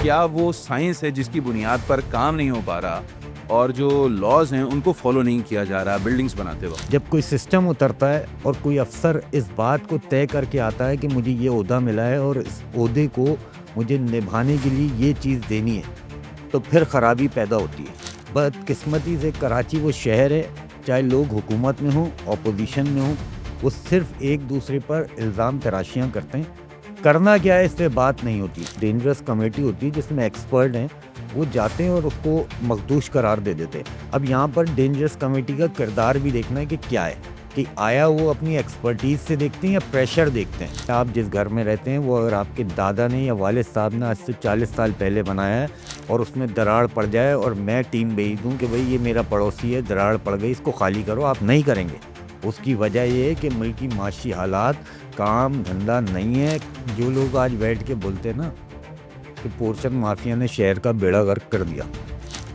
کیا وہ سائنس ہے جس کی بنیاد پر کام نہیں ہو پا رہا اور جو لاز ہیں ان کو فالو نہیں کیا جا رہا بلڈنگز بناتے وقت؟ جب کوئی سسٹم اترتا ہے اور کوئی افسر اس بات کو طے کر کے آتا ہے کہ مجھے یہ عہدہ ملا ہے اور اس عہدے کو مجھے نبھانے کے لیے یہ چیز دینی ہے، تو پھر خرابی پیدا ہوتی ہے۔ بدقسمتی سے کراچی وہ شہر ہے، چاہے لوگ حکومت میں ہوں اپوزیشن میں ہوں، وہ صرف ایک دوسرے پر الزام تراشیاں کرتے ہیں۔ کرنا کیا ہے اس پہ بات نہیں ہوتی۔ ڈینجرس کمیٹی ہوتی ہے جس میں ایکسپرٹ ہیں، وہ جاتے ہیں اور اس کو مخدوش قرار دے دیتے ہیں۔ اب یہاں پر ڈینجرس کمیٹی کا کردار بھی دیکھنا ہے کہ کیا ہے، کہ آیا وہ اپنی ایکسپرٹیز سے دیکھتے ہیں یا پریشر دیکھتے ہیں۔ آپ جس گھر میں رہتے ہیں وہ اگر آپ کے دادا نے یا والد صاحب نے آج سے 40 سال پہلے بنایا ہے اور اس میں دراڑ پڑ جائے اور میں ٹیم بھیج دوں کہ بھئی یہ میرا پڑوسی ہے، دراڑ پڑ گئی، اس کو خالی کرو، آپ نہیں کریں گے۔ اس کی وجہ یہ ہے کہ ملکی معاشی حالات، کام دھندہ نہیں ہے۔ جو لوگ آج بیٹھ کے بولتے ہیں نا کہ پورشن مافیا نے شہر کا بیڑا غرق کر دیا،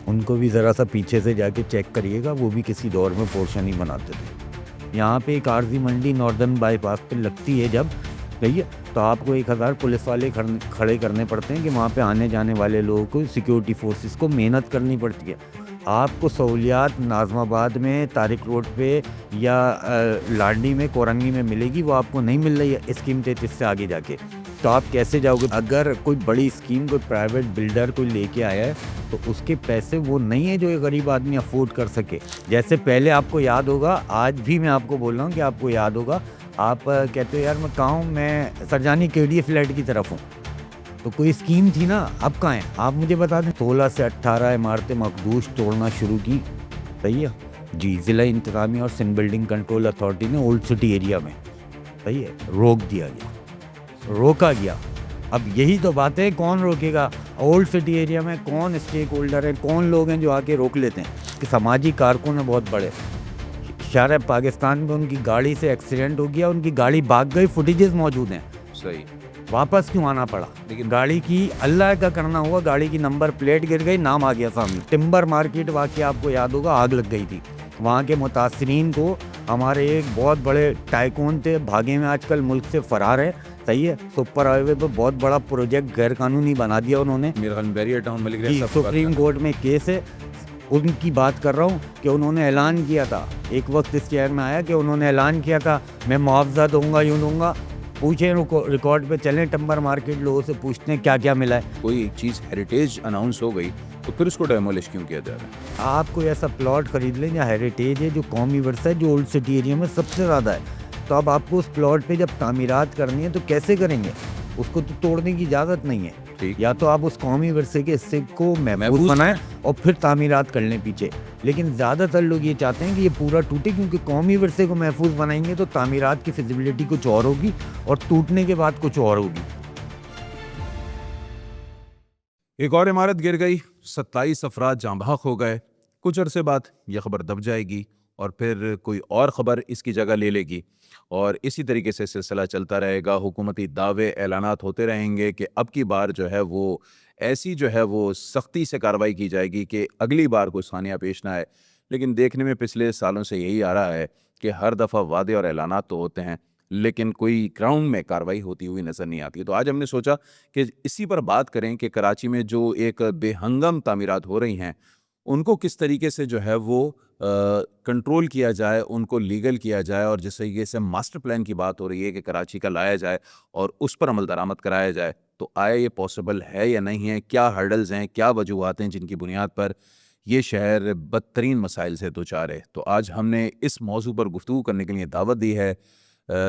ان کو بھی ذرا سا پیچھے سے جا کے چیک کریے گا، وہ بھی کسی دور میں پورشن ہی بناتے تھے۔ یہاں پہ ایک عارضی منڈی ناردرن بائی پاس پہ لگتی ہے جب صحیح ہے، تو آپ کو 1000 پولیس والے کھڑے کرنے پڑتے ہیں کہ وہاں پہ آنے جانے والے لوگوں کو، سیکیورٹی فورسز کو محنت کرنی پڑتی ہے۔ آپ کو سہولیات ناظم آباد میں، طارق روڈ پہ یا لاڈلی میں، کورنگی میں ملے گی، وہ آپ کو نہیں مل رہی ہے اسکیم 33 سے آگے جا کے، تو آپ کیسے جاؤ گے؟ اگر کوئی بڑی اسکیم کوئی پرائیویٹ بلڈر کوئی لے کے آیا ہے تو اس کے پیسے وہ نہیں ہے جو ایک غریب آدمی افورڈ کر سکے۔ جیسے پہلے آپ کو یاد ہوگا، آج بھی میں آپ کو بول رہا ہوں کہ آپ کو یاد ہوگا، آپ کہتے ہو یار میں کہاں ہوں، میں سرجانی KDA فلیٹ کی طرف ہوں، تو کوئی اسکیم تھی نا، اب کہاں ہیں آپ مجھے بتا دیں۔ 16 سے 18 عمارتیں مخدوش توڑنا شروع کی، صحیح ہے جی، ضلع انتظامیہ اور سندھ بلڈنگ کنٹرول اتھارٹی نے اولڈ سٹی ایریا میں، صحیح ہے، روک دیا گیا، روکا گیا۔ اب یہی تو بات ہے، کون روکے گا؟ اولڈ سٹی ایریا میں کون اسٹیک ہولڈر ہیں، کون لوگ ہیں جو آ کے روک لیتے ہیں؟ کہ سماجی کارکن ہیں بہت بڑے، شہر پاکستان میں ان کی گاڑی سے ایکسیڈنٹ ہو گیا، ان کی گاڑی بھاگ گئی، فوٹیجز موجود ہیں، صحیح، واپس کیوں آنا پڑا؟ لیکن گاڑی کی اللہ کا کرنا ہوا، گاڑی کی نمبر پلیٹ گر گئی، نام آ گیا سامنے۔ ٹمبر مارکیٹ واقعہ آپ کو یاد ہوگا، آگ لگ گئی تھی، وہاں کے متاثرین کو ہمارے ایک بہت بڑے ٹائکون تھے، بھاگے میں آج کل ملک سے فرار ہے، صحیح ہے، سپر ہائی وے پہ بہت بڑا پروجیکٹ غیر قانونی بنا دیا انہوں نے، بیریا ٹاؤن ملک جی سپریم کورٹ میں کیس ہے، ان کی بات کر رہا ہوں کہ انہوں نے اعلان کیا تھا، ایک وقت اس شہر میں آیا کہ انہوں نے اعلان کیا تھا میں معاوضہ دوں گا، یوں دوں گا۔ پوچھیں ریکارڈ پہ چلیں، ٹمبر مارکیٹ لوگوں سے پوچھتے ہیں کیا کیا ملا ہے۔ کوئی ایک چیز ہیریٹیج اناؤنس ہو گئی تو پھر اس کو ڈیمولش کیوں کیا جا رہا ہے؟ آپ کوئی ایسا پلاٹ خرید لیں جو ہیریٹیج ہے، جو قومی ورثہ ہے، جو اولڈ سٹی ایریا میں سب سے زیادہ ہے، تو اب آپ کو اس پلاٹ پہ جب تعمیرات کرنی ہے تو کیسے کریں گے؟ اس کو تو توڑنے کی اجازت نہیں ہے، یا تو آپ اس قومی ورثے کے حصے کو محفوظ بنائیں اور پھر تعمیرات کر لیں پیچھے، لیکن زیادہ تر لوگ یہ چاہتے ہیں کہ یہ پورا ٹوٹے، کیونکہ قومی ورثے کو محفوظ بنائیں گے تو تعمیرات کی فیزیبلٹی کچھ اور ہوگی اور ٹوٹنے کے بعد کچھ اور ہوگی۔ ایک اور عمارت گر گئی، 27 افراد جاں بحق ہو گئے۔ کچھ عرصے بعد یہ خبر دب جائے گی اور پھر کوئی اور خبر اس کی جگہ لے لے گی، اور اسی طریقے سے سلسلہ چلتا رہے گا۔ حکومتی دعوے، اعلانات ہوتے رہیں گے کہ اب کی بار جو ہے وہ ایسی جو ہے وہ سختی سے کارروائی کی جائے گی کہ اگلی بار کوئی ثانیہ پیش نہ آئے۔ لیکن دیکھنے میں پچھلے سالوں سے یہی آ رہا ہے کہ ہر دفعہ وعدے اور اعلانات تو ہوتے ہیں لیکن کوئی گراؤنڈ میں کارروائی ہوتی ہوئی نظر نہیں آتی۔ تو آج ہم نے سوچا کہ اسی پر بات کریں کہ کراچی میں جو ایک بے ہنگم تعمیرات ہو رہی ہیں ان کو کس طریقے سے جو ہے وہ کنٹرول کیا جائے، ان کو لیگل کیا جائے، اور جس طریقے سے ماسٹر پلان کی بات ہو رہی ہے کہ کراچی کا لایا جائے اور اس پر عمل درآمد کرایا جائے، تو آیا یہ پاسبل ہے یا نہیں ہے؟ کیا ہرڈلز ہیں، کیا وجوہات ہیں جن کی بنیاد پر یہ شہر بدترین مسائل سے دوچار ہے؟ تو آج ہم نے اس موضوع پر گفتگو کرنے کے لیے دعوت دی ہے،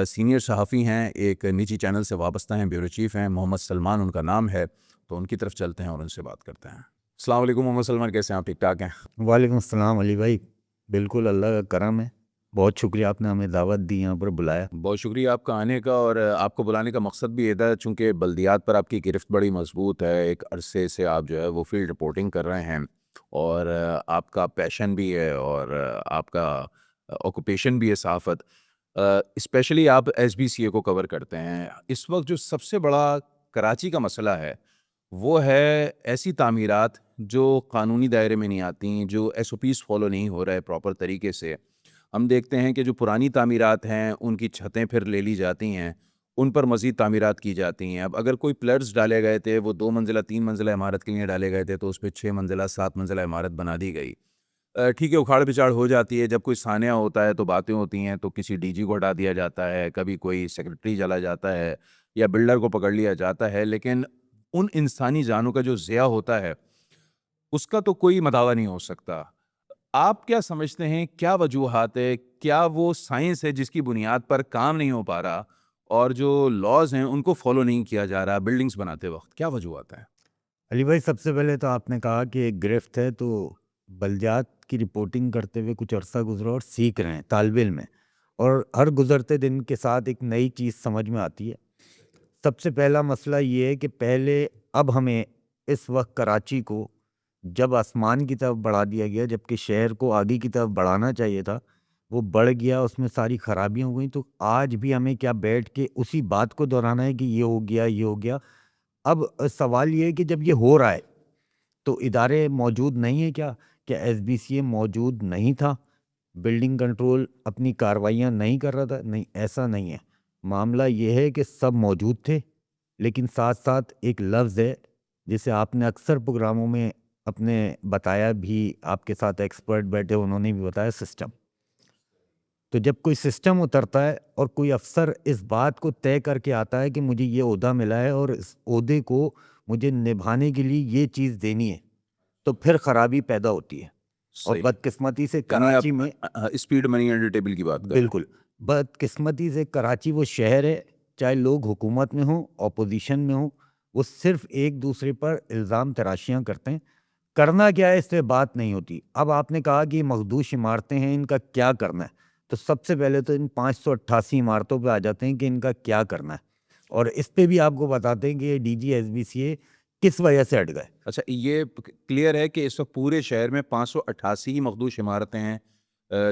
سینئر صحافی ہیں، ایک نجی چینل سے وابستہ ہیں، بیورو چیف ہیں، محمد سلمان ان کا نام ہے، تو ان کی طرف چلتے ہیں اور ان سے بات کرتے ہیں۔ السلام علیکم محمد سلمان، کیسے ہیں آپ؟ ٹھیک ٹھاک ہیں؟ وعلیکم السلام علی بھائی، بالکل اللہ کا کرم ہے، بہت شکریہ آپ نے ہمیں دعوت دی، یہاں پر بلایا۔ بہت شکریہ آپ کا آنے کا، اور آپ کو بلانے کا مقصد بھی یہ تھا چونکہ بلدیات پر آپ کی گرفت بڑی مضبوط ہے، ایک عرصے سے آپ جو ہے وہ فیلڈ رپورٹنگ کر رہے ہیں، اور آپ کا پیشن بھی ہے اور آپ کا آکوپیشن بھی ہے صحافت، اسپیشلی آپ SBCA کو کور کرتے ہیں۔ اس وقت جو سب سے بڑا کراچی کا مسئلہ ہے وہ ہے ایسی تعمیرات جو قانونی دائرے میں نہیں آتی، جو SOPs فالو نہیں ہو رہے پراپر طریقے سے۔ ہم دیکھتے ہیں کہ جو پرانی تعمیرات ہیں ان کی چھتیں پھر لے لی جاتی ہیں ان پر مزید تعمیرات کی جاتی ہیں. اب اگر کوئی پلرز ڈالے گئے تھے، وہ 2 منزلہ 3 منزلہ عمارت کے لیے ڈالے گئے تھے، تو اس پہ 6 منزلہ 7 منزلہ عمارت بنا دی گئی. ٹھیک ہے، اکھاڑ پچھاڑ ہو جاتی ہے. جب کوئی سانحہ ہوتا ہے تو باتیں ہوتی ہیں، تو کسی ڈی جی کو ہٹا دیا جاتا ہے، کبھی کوئی سیکرٹری چلا جاتا ہے یا بلڈر کو پکڑ لیا جاتا ہے. لیکن ان انسانی جانوں کا جو ضیاع ہوتا ہے اس کا تو کوئی مداوع نہیں ہو سکتا. آپ کیا سمجھتے ہیں، کیا وجوہات ہے؟ کیا وہ سائنس ہے جس کی بنیاد پر کام نہیں ہو پا رہا، اور جو لاز ہیں ان کو فالو نہیں کیا جا رہا بلڈنگز بناتے وقت؟ کیا وجوہات ہیں؟ علی بھائی، سب سے پہلے تو آپ نے کہا کہ ایک گرفت ہے، تو بلدیات کی رپورٹنگ کرتے ہوئے کچھ عرصہ گزرا اور سیکھ رہے ہیں طالب علم ہیں، اور ہر گزرتے دن کے ساتھ ایک نئی چیز سمجھ میں آتی ہے. سب سے پہلا مسئلہ یہ ہے کہ پہلے اب ہمیں اس وقت کراچی کو جب آسمان کی طرف بڑھا دیا گیا، جبکہ شہر کو آگے کی طرف بڑھانا چاہیے تھا، وہ بڑھ گیا، اس میں ساری خرابیاں ہو گئیں. تو آج بھی ہمیں کیا بیٹھ کے اسی بات کو دہرانا ہے کہ یہ ہو گیا یہ ہو گیا؟ اب سوال یہ ہے کہ جب یہ ہو رہا ہے تو ادارے موجود نہیں ہیں کیا ایس بی سی اے موجود نہیں تھا؟ بلڈنگ کنٹرول اپنی کارروائیاں نہیں کر رہا تھا؟ نہیں، ایسا نہیں ہے. معاملہ یہ ہے کہ سب موجود تھے، لیکن ساتھ ساتھ ایک لفظ ہے جسے آپ نے اکثر پروگراموں میں اپنے بتایا بھی، آپ کے ساتھ ایکسپرٹ بیٹھے انہوں نے بھی بتایا، سسٹم. تو جب کوئی سسٹم اترتا ہے اور کوئی افسر اس بات کو طے کر کے آتا ہے کہ مجھے یہ عہدہ ملا ہے اور اس عہدے کو مجھے نبھانے کے لیے یہ چیز دینی ہے، تو پھر خرابی پیدا ہوتی ہے. اور صحیح. بدقسمتی سے یعنی آپ کراچی میں، اسپیڈ منی انڈر ٹیبل کی بات کر رہے ہیں. بالکل بدقسمتی سے کراچی وہ شہر ہے، چاہے لوگ حکومت میں ہوں اپوزیشن میں ہوں، وہ صرف ایک دوسرے پر الزام تراشیاں کرتے ہیں. کرنا کیا ہے اس پہ بات نہیں ہوتی. اب آپ نے کہا کہ یہ مخدوش عمارتیں ہیں، ان کا کیا کرنا ہے؟ تو سب سے پہلے تو ان 588 عمارتوں پہ آ جاتے ہیں کہ ان کا کیا کرنا ہے، اور اس پہ بھی آپ کو بتاتے ہیں کہ یہ D G S B C A کس وجہ سے ہٹ گئے. اچھا، یہ کلیئر ہے کہ اس وقت پورے شہر میں 588 مخدوش عمارتیں ہیں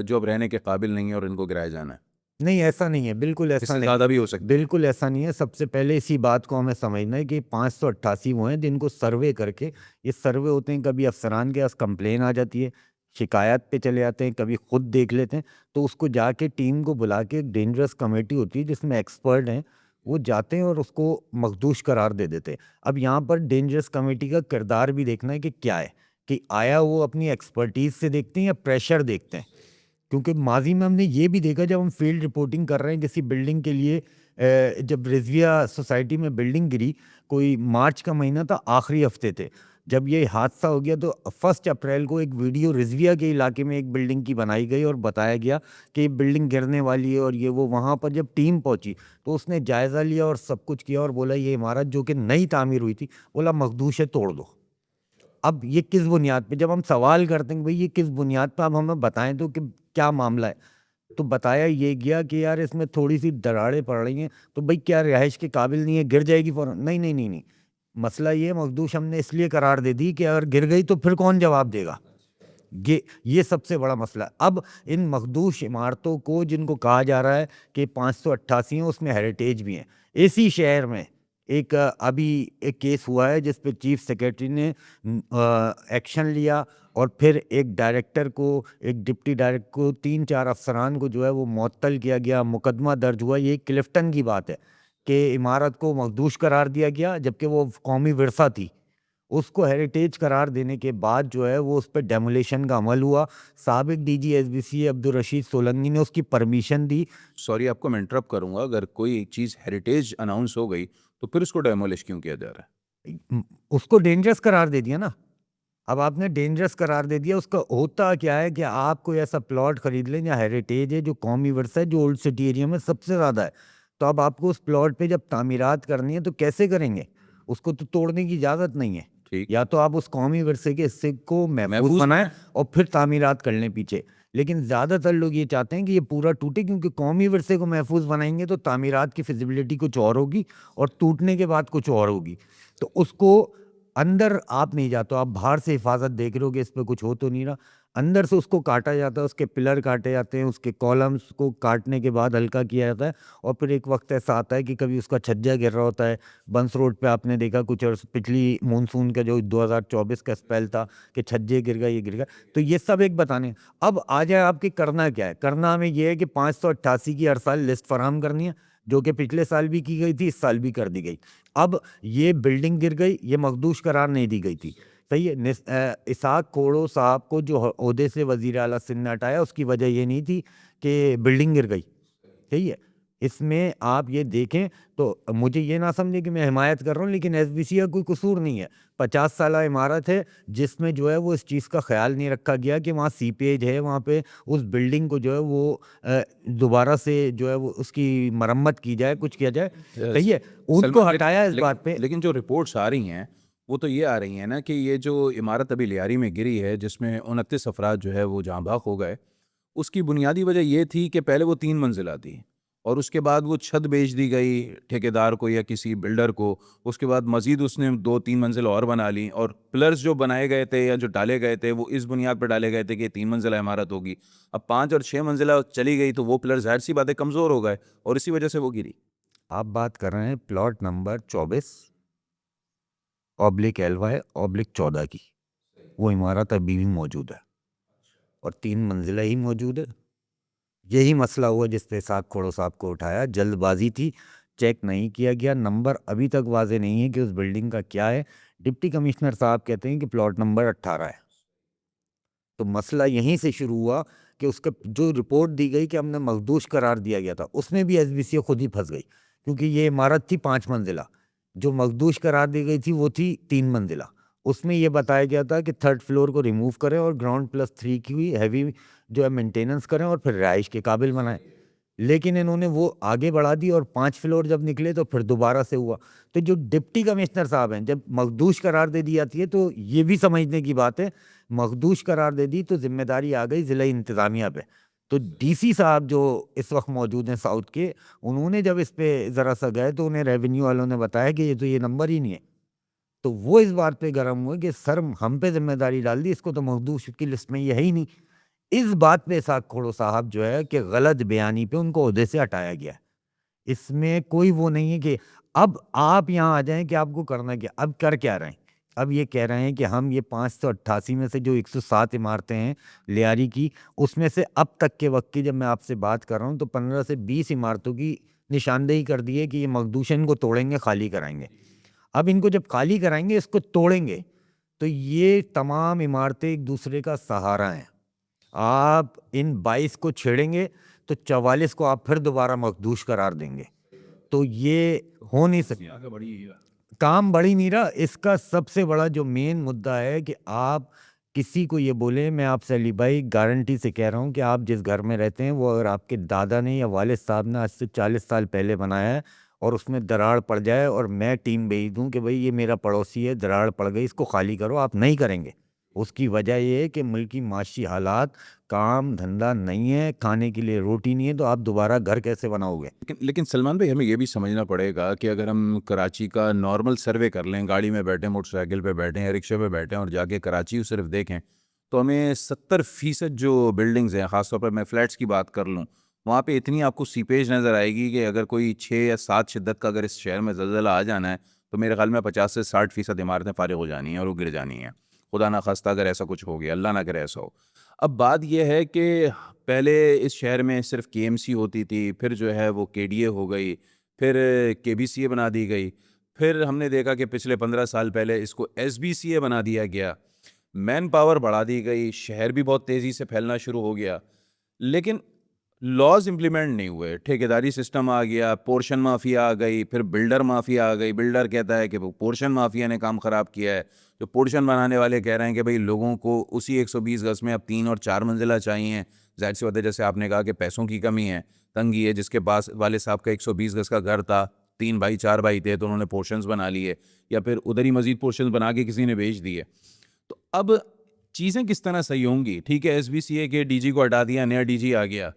جو اب رہنے کے قابل نہیں ہیں اور ان کو گرایا جانا ہے. نہیں، ایسا نہیں ہے، بالکل اس ایسا سے نہیں، زیادہ بھی ہو سکتا ہے. بالکل ایسا نہیں ہے. سب سے پہلے اسی بات کو ہمیں سمجھنا ہے کہ 588 وہ ہیں جن کو سروے کر کے، یہ سروے ہوتے ہیں، کبھی افسران کے پاس کمپلین آ جاتی ہے، شکایات پہ چلے جاتے ہیں، کبھی خود دیکھ لیتے ہیں، تو اس کو جا کے ٹیم کو بلا کے، ایک ڈینجرس کمیٹی ہوتی ہے جس میں ایکسپرٹ ہیں، وہ جاتے ہیں اور اس کو مخدوش قرار دے دیتے ہیں. اب یہاں پر ڈینجرس کمیٹی کا کردار بھی دیکھنا ہے کہ کیا ہے، کہ آیا وہ اپنی ایکسپرٹیز سے دیکھتے ہیں یا پریشر دیکھتے ہیں. کیونکہ ماضی میں ہم نے یہ بھی دیکھا، جب ہم فیلڈ رپورٹنگ کر رہے ہیں کسی بلڈنگ کے لیے، جب رضویہ سوسائٹی میں بلڈنگ گری، کوئی مارچ کا مہینہ تھا، آخری ہفتے تھے، جب یہ حادثہ ہو گیا، تو 1 اپریل کو ایک ویڈیو رضویہ کے علاقے میں ایک بلڈنگ کی بنائی گئی اور بتایا گیا کہ یہ بلڈنگ گرنے والی ہے، اور یہ وہ. وہاں پر جب ٹیم پہنچی تو اس نے جائزہ لیا اور سب کچھ کیا، اور بولا یہ عمارت جو کہ نئی تعمیر ہوئی تھی، بولا مخدوش ہے، توڑ دو. اب یہ کس بنیاد پہ؟ جب ہم سوال کرتے ہیں کہ بھئی یہ کس بنیاد پہ، اب ہمیں بتائیں تو کہ کیا معاملہ ہے. تو بتایا یہ گیا کہ یار اس میں تھوڑی سی دراڑیں پڑ رہی ہیں، تو بھئی کیا رہائش کے قابل نہیں ہے، گر جائے گی فوراً؟ نہیں نہیں نہیں نہیں، مسئلہ یہ مخدوش ہم نے اس لیے قرار دے دی کہ اگر گر گئی تو پھر کون جواب دے گا. یہ سب سے بڑا مسئلہ ہے. اب ان مخدوش عمارتوں کو، جن کو کہا جا رہا ہے کہ 588 ہیں، اس میں ہیریٹیج بھی ہیں. اسی شہر میں ایک ابھی ایک کیس ہوا ہے جس پہ چیف سیکرٹری نے ایکشن لیا، اور پھر ایک ڈائریکٹر کو، ایک ڈپٹی ڈائریکٹر کو، 3-4 افسران کو جو ہے وہ معطل کیا گیا، مقدمہ درج ہوا. یہ کلفٹن کی بات ہے کہ عمارت کو مخدوش قرار دیا گیا جبکہ وہ قومی ورثہ تھی. اس کو ہیریٹیج قرار دینے کے بعد جو ہے وہ اس پہ ڈیمولیشن کا عمل ہوا. سابق D G S B C Abdurrashid Solangi نے اس کی پرمیشن دی. سوری، آپ کو میں انٹرپٹ کروں گا. اگر کوئی چیز ہیریٹیج اناؤنس ہو گئی تو پھر اس کو ڈیمولش کیوں کیا جا رہا ہے؟ اس کو ڈینجرس قرار دے دیا نا. اب آپ نے ڈینجرس قرار دے دیا. اس کا ہوتا کیا ہے کہ آپ کوئی ایسا پلاٹ خرید لیں یا ہیریٹیج ہے جو قومی ورثہ ہے، جو اولڈ سٹی ایریا میں سب سے زیادہ ہے، تو اب آپ کو اس پلاٹ پہ جب تعمیرات کرنی ہے تو کیسے کریں گے؟ اس کو تو توڑنے کی اجازت نہیں ہے. ٹھیک. یا تو آپ اس قومی ورثے کے حصے کو محفوظ بنائیں اور پھر تعمیرات کر لیں پیچھے. لیکن زیادہ تر لوگ یہ چاہتے ہیں کہ یہ پورا ٹوٹے، کیونکہ قومی ورثے کو محفوظ بنائیں گے تو تعمیرات کی فیزیبلٹی کچھ اور ہوگی اور ٹوٹنے کے بعد کچھ اور ہوگی. تو اس کو اندر آپ نہیں جاتے، آپ باہر سے حفاظت دیکھ رہے ہو کہ اس پہ کچھ ہو تو نہیں رہا. اندر سے اس کو کاٹا جاتا ہے، اس کے پلر کاٹے جاتے ہیں، اس کے کالمز کو کاٹنے کے بعد ہلکا کیا جاتا ہے. اور پھر ایک وقت ایسا آتا ہے کہ کبھی اس کا چھجا گر رہا ہوتا ہے. بنس روڈ پہ آپ نے دیکھا کچھ پچھلی مونسون کا جو 2024 کا اسپیل تھا کہ چھجے گر گئے، یہ گر گئے. تو یہ سب ایک بتانے. اب آ جائے آپ کے کرنا کیا ہے. کرنا ہمیں یہ ہے کہ 588 کی ہر سال لسٹ فراہم کرنی ہے. جو کہ پچھلے سال بھی کی گئی تھی، اس سال بھی کر دی گئی. اب یہ بلڈنگ گر گئی، یہ مخدوش قرار نہیں دی گئی تھی. صحیح ہے. اسحاق کھوڑو صاحب کو جو عہدے سے وزیر اعلیٰ سندھ نے ہٹایا، اس کی وجہ یہ نہیں تھی کہ بلڈنگ گر گئی. صحیح ہے. اس میں آپ یہ دیکھیں تو مجھے یہ نہ سمجھے کہ میں حمایت کر رہا ہوں، لیکن ایس بی سی کا کوئی قصور نہیں ہے. 50 سالہ عمارت ہے جس میں جو ہے وہ اس چیز کا خیال نہیں رکھا گیا کہ وہاں سیپیج ہے، وہاں پہ اس بلڈنگ کو جو ہے وہ دوبارہ سے جو ہے وہ اس کی مرمت کی جائے، کچھ کیا جائے. صحیح ہے. ان کو ہٹایا اس بات پہ. لیکن جو رپورٹس آ رہی ہیں وہ تو یہ آ رہی ہیں نا کہ یہ جو عمارت ابھی لیاری میں گری ہے جس میں 29 افراد جو ہے وہ جاں بحق ہو گئے، اس کی بنیادی وجہ یہ تھی کہ پہلے وہ 3 منزلہ تھی اور اس کے بعد وہ چھت بیچ دی گئی ٹھیکیدار کو یا کسی بلڈر کو. اس کے بعد مزید اس نے 2-3 منزل اور بنا لی، اور پلرز جو بنائے گئے تھے یا جو ڈالے گئے تھے وہ اس بنیاد پر ڈالے گئے تھے کہ 3 منزلہ عمارت ہوگی. اب 5 اور 6 منزلہ چلی گئی تو وہ پلر ظاہر سی باتیں کمزور ہو گئے اور اسی وجہ سے وہ گری. آپ بات کر رہے ہیں پلاٹ نمبر 24/LY/14 کی. وہ عمارت ابھی بھی موجود ہے اور 3 منزلہ ہی موجود ہے. یہی مسئلہ ہوا جس پہ اسحاق کھوڑو صاحب کو اٹھایا. جلد بازی تھی، چیک نہیں کیا گیا. نمبر ابھی تک واضح نہیں ہے کہ اس بلڈنگ کا کیا ہے. ڈپٹی کمشنر صاحب کہتے ہیں کہ پلاٹ نمبر 18 ہے. تو مسئلہ یہیں سے شروع ہوا کہ اس کا جو رپورٹ دی گئی کہ ہم نے مخدوش قرار دیا گیا تھا، اس میں بھی ایس بی سی خود ہی پھنس گئی، کیونکہ یہ عمارت تھی 5 منزلہ. جو مخدوش قرار دی گئی تھی وہ تھی 3 منزلہ. اس میں یہ بتایا گیا تھا کہ 3rd فلور کو ریموو کریں اور گراؤنڈ +3 کی ہیوی جو ہے مینٹیننس کریں اور پھر رہائش کے قابل بنائیں. لیکن انہوں نے وہ آگے بڑھا دی اور 5 فلور جب نکلے تو پھر دوبارہ سے ہوا. تو جو ڈپٹی کمشنر صاحب ہیں، جب مخدوش قرار دے دی جاتی ہے تو یہ بھی سمجھنے کی بات ہے، مخدوش قرار دے دی تو ذمہ داری آ گئی ضلع انتظامیہ پہ. تو ڈی سی صاحب جو اس وقت موجود ہیں ساؤتھ کے، انہوں نے جب اس پہ ذرا سا گئے تو انہیں ریونیو والوں نے بتایا کہ یہ تو یہ نمبر ہی نہیں ہے. تو وہ اس بات پہ گرم ہوئے کہ سر ہم پہ ذمہ داری ڈال دی، اس کو تو مخدوش کی لسٹ میں یہ ہے ہی نہیں. اس بات پہ اسحاق کھوڑو صاحب جو ہے کہ غلط بیانی پہ ان کو عہدے سے ہٹایا گیا. اس میں کوئی وہ نہیں ہے کہ اب آپ یہاں آ جائیں کہ آپ کو کرنا کیا. اب کر کیا رہے ہیں؟ اب یہ کہہ رہے ہیں کہ ہم یہ 588 میں سے جو 107 عمارتیں ہیں لیاری کی، اس میں سے اب تک کے وقت کی جب میں آپ سے بات کر رہا ہوں تو 15 سے 20 عمارتوں کی نشاندہی کر دی ہے کہ یہ مخدوشن کو توڑیں گے، خالی کرائیں گے. اب ان کو جب خالی کرائیں گے، اس کو توڑیں گے، تو یہ تمام عمارتیں ایک دوسرے کا سہارا ہیں. آپ ان 22 کو چھیڑیں گے تو 44 کو آپ پھر دوبارہ مخدوش قرار دیں گے. تو یہ ہو نہیں سکتا. کام بڑھی نہیں رہا. اس کا سب سے بڑا جو مین مدعا ہے کہ آپ کسی کو یہ بولیں، میں آپ سے علی بھائی گارنٹی سے کہہ رہا ہوں کہ آپ جس گھر میں رہتے ہیں وہ اگر آپ کے دادا نے یا والد صاحب نے آج سے 40 سال پہلے بنایا ہے اور اس میں دراڑ پڑ جائے اور میں ٹیم بھیج دوں کہ بھئی یہ میرا پڑوسی ہے، دراڑ پڑ گئی، اس کو خالی کرو، آپ نہیں کریں گے. اس کی وجہ یہ ہے کہ ملکی معاشی حالات، کام دھندا نہیں ہے، کھانے کے لیے روٹی نہیں ہے، تو آپ دوبارہ گھر کیسے بناؤ گے؟ لیکن سلمان بھائی ہمیں یہ بھی سمجھنا پڑے گا کہ اگر ہم کراچی کا نارمل سروے کر لیں، گاڑی میں بیٹھیں، موٹر سائیکل پہ بیٹھیں یا رکشے پہ بیٹھیں اور جا کے کراچی کو صرف دیکھیں تو ہمیں 70% جو بلڈنگز ہیں، خاص طور پر میں فلیٹس کی بات کر لوں، وہاں پہ اتنی آپ کو سیپیج نظر آئے گی کہ اگر کوئی 6 یا 7 شدت کا اگر اس شہر میں زلزلہ آ جانا ہے تو میرے خیال میں 50 سے 60% عمارتیں فارغ ہو جانی ہیں اور وہ گر جانی ہیں. خدا نہ خواستہ اگر ایسا کچھ ہو گیا، اللہ نہ کرے ایسا ہو. اب بات یہ ہے کہ پہلے اس شہر میں صرف کے ایم سی ہوتی تھی، پھر جو ہے وہ کے ڈی اے ہو گئی، پھر کے بی سی اے بنا دی گئی، پھر ہم نے دیکھا کہ پچھلے 15 سال پہلے اس کو ایس بی سی اے بنا دیا گیا. مین پاور بڑھا دی گئی، شہر بھی بہت تیزی سے پھیلنا شروع ہو گیا، لیکن لاز امپلیمنٹ نہیں ہوئے. ٹھیکیداری سسٹم آ گیا، پورشن مافیا آ گئی، پھر بلڈر مافیا آ گئی. بلڈر کہتا ہے کہ وہ پورشن مافیا نے کام خراب کیا ہے. جو پورشن بنانے والے کہہ رہے ہیں کہ بھئی لوگوں کو اسی 120 گز میں اب 3 اور 4 منزلہ چاہیے. ظاہر سی بات ہے، جیسے آپ نے کہا کہ پیسوں کی کمی ہے، تنگی ہے. جس کے پاس والد صاحب کا 120 گز کا گھر تھا، 3 بھائی 4 بھائی تھے تو انہوں نے پورشنز بنا لیے یا پھر ادھر ہی مزید پورشنز بنا کے کسی نے بیچ دیے. تو اب چیزیں کس طرح صحیح ہوں گی؟ ٹھیک ہے، ایس بی سی اے کے ڈی جی کو ہٹا دیا، نیا ڈی جی آ گیا،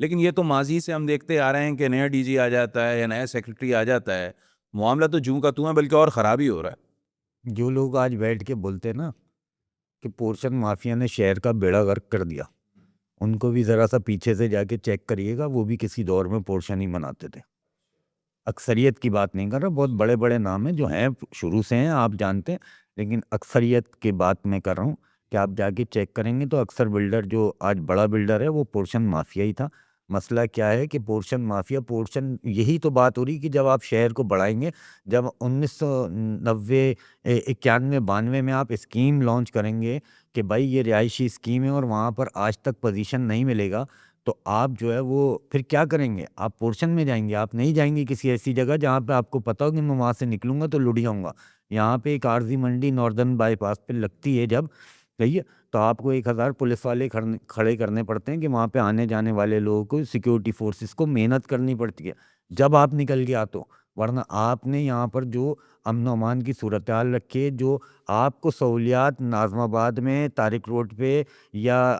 لیکن یہ تو ماضی سے ہم دیکھتے آ رہے ہیں کہ نیا ڈی جی آ جاتا ہے یا نیا سیکرٹری آ جاتا ہے، معاملہ تو جوں کا توں ہے بلکہ اور خراب ہی ہو رہا ہے. جو لوگ آج بیٹھ کے بولتے نا کہ پورشن مافیا نے شہر کا بیڑا غرق کر دیا، ان کو بھی ذرا سا پیچھے سے جا کے چیک کریے گا. وہ بھی کسی دور میں پورشن ہی مناتے تھے. اکثریت کی بات نہیں کر رہا، بہت بڑے بڑے نام ہیں جو ہیں شروع سے ہیں، آپ جانتے ہیں، لیکن اکثریت کی بات میں کر رہا ہوں کہ آپ جا کے چیک کریں گے تو اکثر بلڈر جو آج بڑا بلڈر ہے وہ پورشن مافیا ہی تھا. مسئلہ کیا ہے کہ پورشن مافیا، پورشن یہی تو بات ہو رہی کہ جب آپ شہر کو بڑھائیں گے، جب 1990 91 92 میں آپ اسکیم لانچ کریں گے کہ بھائی یہ رہائشی اسکیم ہے اور وہاں پر آج تک پوزیشن نہیں ملے گا، تو آپ جو ہے وہ پھر کیا کریں گے؟ آپ پورشن میں جائیں گے، آپ نہیں جائیں گے کسی ایسی جگہ جہاں پہ آپ کو پتہ ہو کہ میں وہاں سے نکلوں گا تو لٹ جاؤں گا۔ یہاں پہ ایک عارضی منڈی ناردرن بائی پاس پہ لگتی ہے جب، صحیح ہے، تو آپ کو 1000 پولیس والے کھڑے کرنے پڑتے ہیں کہ وہاں پہ آنے جانے والے لوگوں کو، سیکیورٹی فورسز کو محنت کرنی پڑتی ہے جب آپ نکل گیا تو، ورنہ آپ نے یہاں پر جو امن و امان کی صورتحال رکھی ہے، جو آپ کو سہولیات ناظم آباد میں طارق روڈ پہ یا